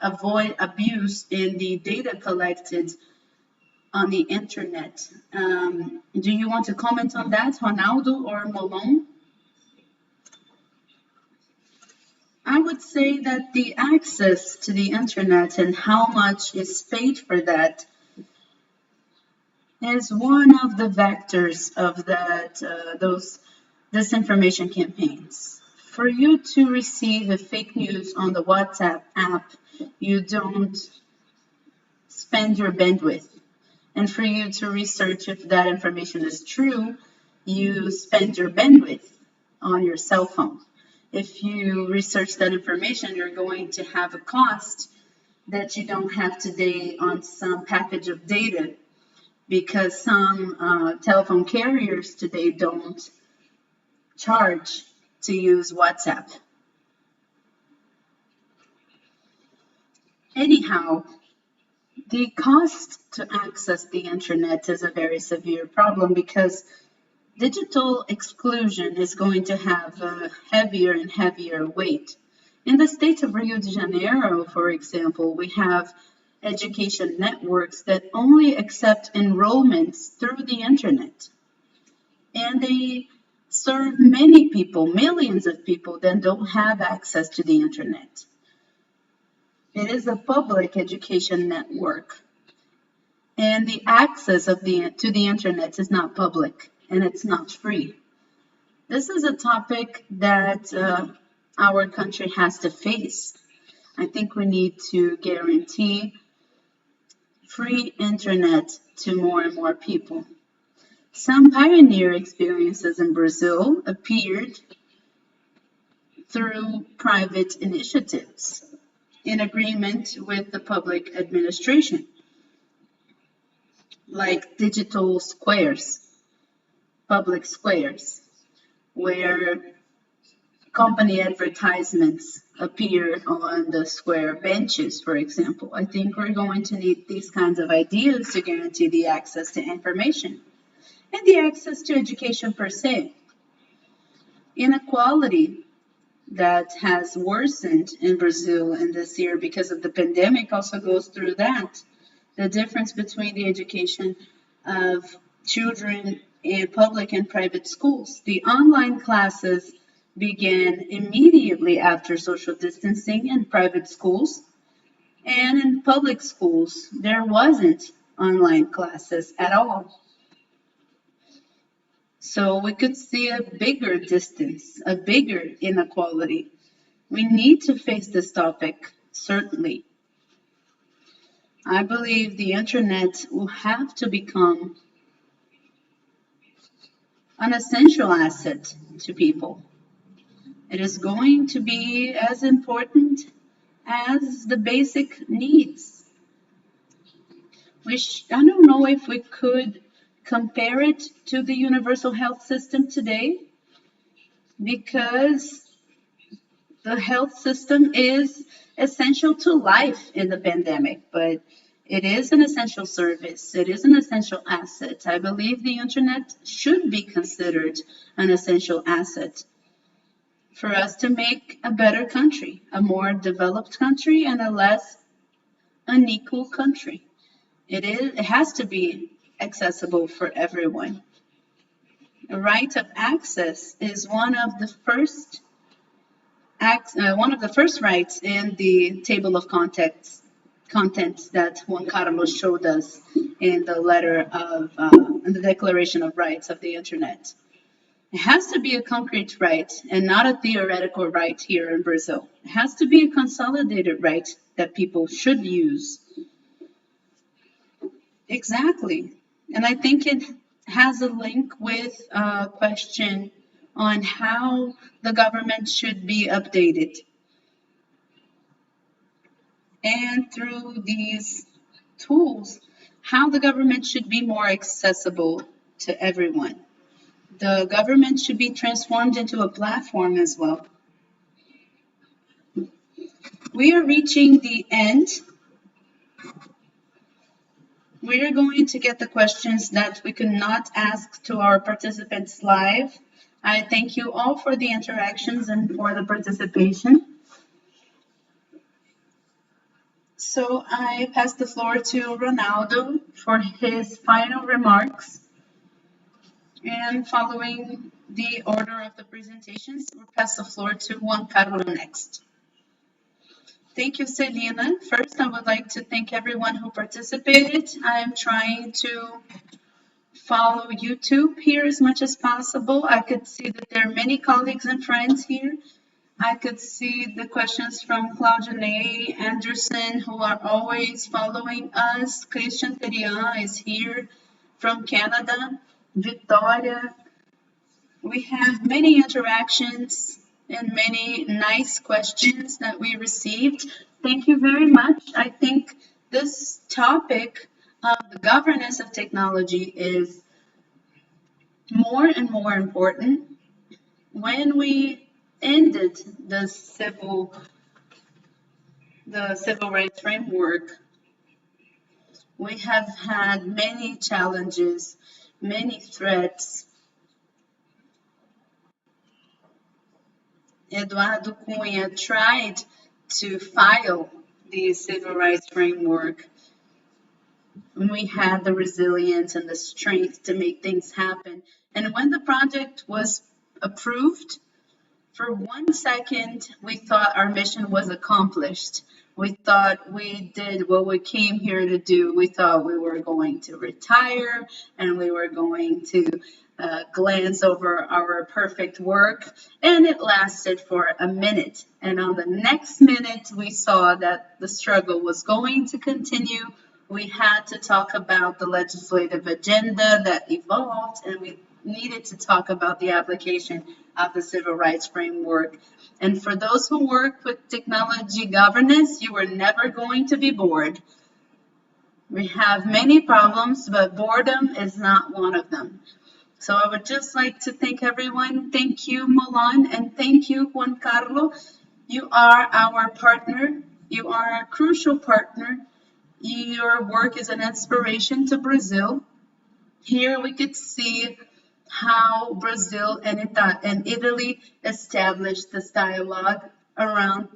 avoid abuse in the data collected on the internet? Do you want to comment on that, Ronaldo or Molon? I would say that the access to the internet and how much is paid for that is one of the vectors of that those disinformation campaigns. For you to receive a fake news on the WhatsApp app, you don't spend your bandwidth. And for you to research if that information is true, you spend your bandwidth on your cell phone. If you research that information, you're going to have a cost that you don't have today on some package of data, because some telephone carriers today don't charge to use WhatsApp. Anyhow, the cost to access the internet is a very severe problem, because digital exclusion is going to have a heavier and heavier weight. In the state of Rio de Janeiro, for example, we have education networks that only accept enrollments through the internet. And they serve many people, millions of people that don't have access to the internet. It is a public education network. And the access to the internet is not public, and it's not free. This is a topic that our country has to face. I think we need to guarantee free internet to more and more people. Some pioneer experiences in Brazil appeared through private initiatives in agreement with the public administration, like digital squares, public squares, where company advertisements appear on the square benches, for example. I think we're going to need these kinds of ideas to guarantee the access to information and the access to education per se. Inequality that has worsened in Brazil in this year because of the pandemic also goes through that. The difference between the education of children in public and private schools. The online classes began immediately after social distancing in private schools, and in public schools, there wasn't online classes at all. So we could see a bigger distance, a bigger inequality. We need to face this topic, certainly. I believe the internet will have to become an essential asset to people. It is going to be as important as the basic needs. I don't know if we could compare it to the universal health system today, because the health system is essential to life in the pandemic, but it is an essential service. It is an essential asset. I believe the internet should be considered an essential asset for us to make a better country, a more developed country, and a less unequal country. It has to be accessible for everyone. The right of access is one of the first rights in the table of contents that Juan Carlos showed us in the letter of in the Declaration of Rights of the Internet. It has to be a concrete right and not a theoretical right here in Brazil. It has to be a consolidated right that people should use. Exactly. And I think it has a link with a question on how the government should be updated. And through these tools, how the government should be more accessible to everyone. The government should be transformed into a platform as well. We are reaching the end. We are going to get the questions that we could not ask to our participants live. I thank you all for the interactions and for the participation. So I pass the floor to Ronaldo for his final remarks. And following the order of the presentations, we'll pass the floor to Juan Carlos next. Thank you, Celina. First, I would like to thank everyone who participated. I am trying to follow YouTube here as much as possible. I could see that there are many colleagues and friends here. I could see the questions from Claudine Anderson, who are always following us. Christian Terian is here from Canada. Victoria. We have many interactions and many nice questions that we received. Thank you very much. I think this topic of the governance of technology is more and more important. When we ended the civil rights framework, we have had many challenges, many threats. Eduardo Cunha tried to file the civil rights framework. We had the resilience and the strength to make things happen. And when the project was approved, for 1 second, we thought our mission was accomplished. We thought we did what we came here to do. We thought we were going to retire and we were going to glance over our perfect work. And it lasted for a minute. And on the next minute, we saw that the struggle was going to continue. We had to talk about the legislative agenda that evolved, and we needed to talk about the application of the civil rights framework. And for those who work with technology governance, you are never going to be bored. We have many problems, but boredom is not one of them. So I would just like to thank everyone. Thank you, Milan, and thank you, Juan Carlos. You are our partner. You are a crucial partner. Your work is an inspiration to Brazil. Here we could see how Brazil and Italy established this dialogue around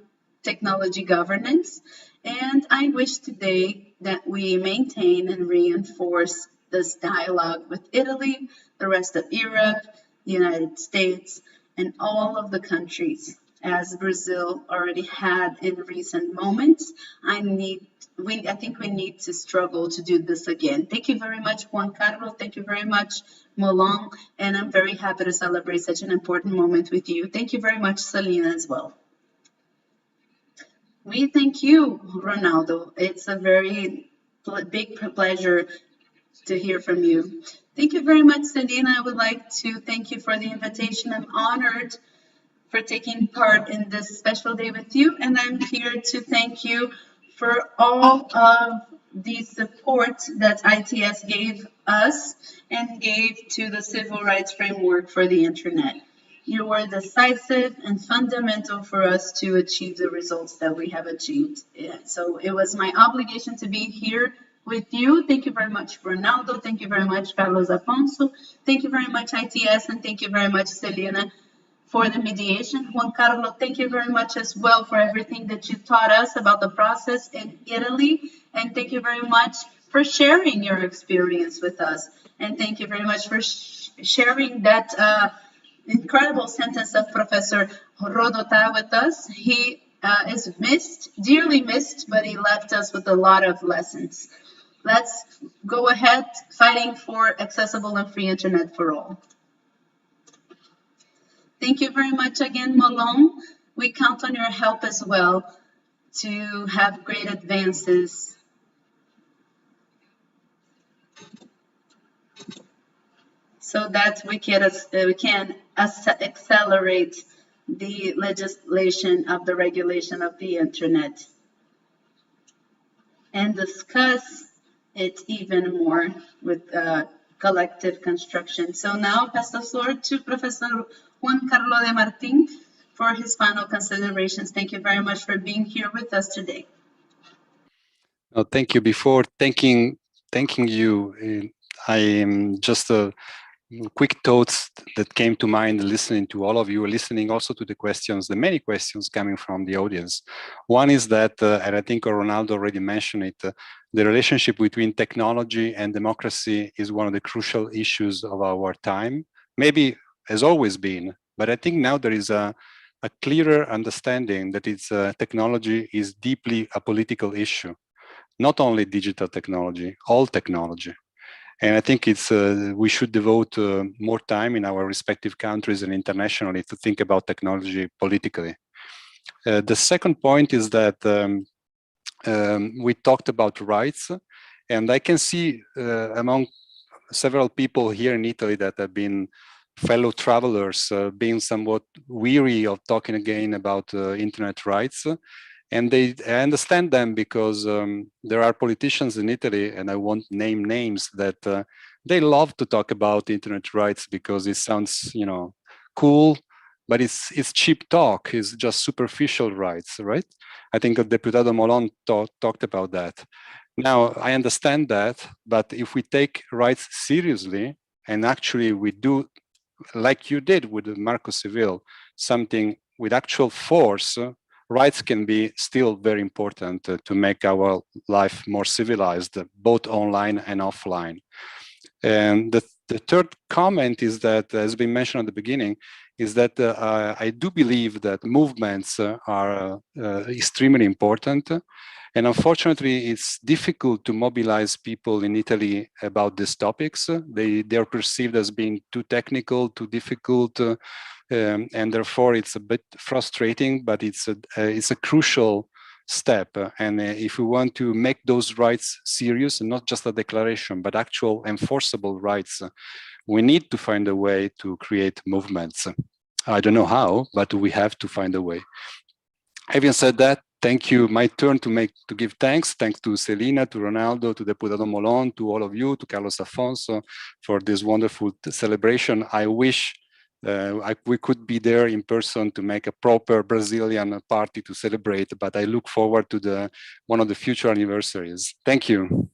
technology governance. And I wish today that we maintain and reinforce this dialogue with Italy, the rest of Europe, the United States, and all of the countries, as Brazil already had in recent moments. I think we need to struggle to do this again. Thank you very much, Juan Carlos. Thank you very much, Molon. And I'm very happy to celebrate such an important moment with you. Thank you very much, Selena, as well. We thank you, Ronaldo. It's a very big pleasure to hear from you. Thank you very much, Selena. I would like to thank you for the invitation. I'm honored for taking part in this special day with you, and I'm here to thank you for all of the support that ITS gave us and gave to the civil rights framework for the internet. You were decisive and fundamental for us to achieve the results that we have achieved. So it was my obligation to be here with you. Thank you very much, Ronaldo. Thank you very much, Carlos Afonso. Thank you very much, ITS, and thank you very much, Selena, for the mediation. Juan Carlos, thank you very much as well for everything that you taught us about the process in Italy. And thank you very much for sharing your experience with us. And thank you very much for sharing that incredible sentence of Professor Rodota with us. He is missed, dearly missed, but he left us with a lot of lessons. Let's go ahead fighting for accessible and free internet for all. Thank you very much again, Malone. We count on your help as well to have great advances. So that we can accelerate the legislation of the regulation of the internet and discuss it even more with collective construction. So now I pass the floor to Professor Juan Carlos de Martin for his final considerations. Thank you very much for being here with us today. Oh, thank you. Before thanking you, I am just quick thoughts that came to mind listening to all of you, listening also to the questions, the many questions coming from the audience. One is that, and I think Ronaldo already mentioned it, the relationship between technology and democracy is one of the crucial issues of our time. Maybe has always been, but I think now there is a clearer understanding that technology is deeply a political issue, not only digital technology, all technology. And I think we should devote more time in our respective countries and internationally to think about technology politically. The second point is that we talked about rights, and I can see among several people here in Italy that have been fellow travelers being somewhat weary of talking again about internet rights. And I understand them because there are politicians in Italy, and I won't name names, that they love to talk about internet rights because it sounds, cool, but it's cheap talk. It's just superficial rights, right? I think Deputado Molon talked about that. Now, I understand that, but if we take rights seriously, and actually we do, like you did with Marco Civil, something with actual force, rights can be still very important to make our life more civilized, both online and offline. And the third comment is that, as been mentioned at the beginning, is that I do believe that movements are extremely important. And unfortunately, it's difficult to mobilize people in Italy about these topics. They are perceived as being too technical, too difficult, and therefore it's a bit frustrating, but it's a crucial step. And if we want to make those rights serious, and not just a declaration, but actual enforceable rights, we need to find a way to create movements. I don't know how, but we have to find a way. Having said that, thank you. My turn to give thanks. Thanks to Celina, to Ronaldo, to Deputado Molon, to all of you, to Carlos Afonso for this wonderful celebration. I wish we could be there in person to make a proper Brazilian party to celebrate, but I look forward to one of the future anniversaries. Thank you.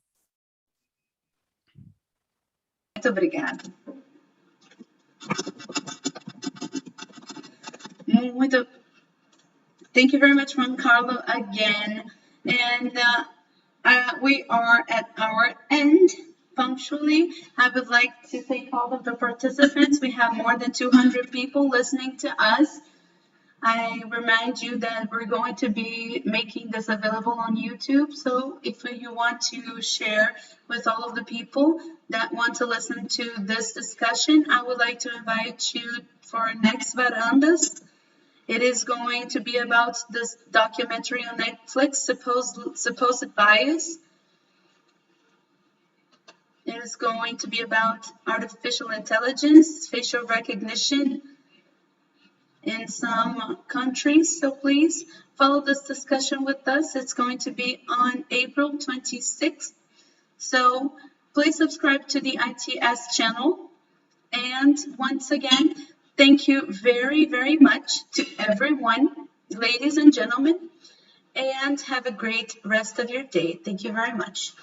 Muito obrigada. Thank you very much, Juan Carlo, again. And we are at our end. Punctually, I would like to thank all of the participants. We have more than 200 people listening to us. I remind you that we're going to be making this available on YouTube. So if you want to share with all of the people that want to listen to this discussion, I would like to invite you for our next Varandas. It is going to be about this documentary on Netflix, Supposed Bias. It is going to be about artificial intelligence, facial recognition in some countries. So please follow this discussion with us. It's going to be on April 26th. So please subscribe to the ITS channel. And once again, thank you very, very much to everyone, ladies and gentlemen, and have a great rest of your day. Thank you very much.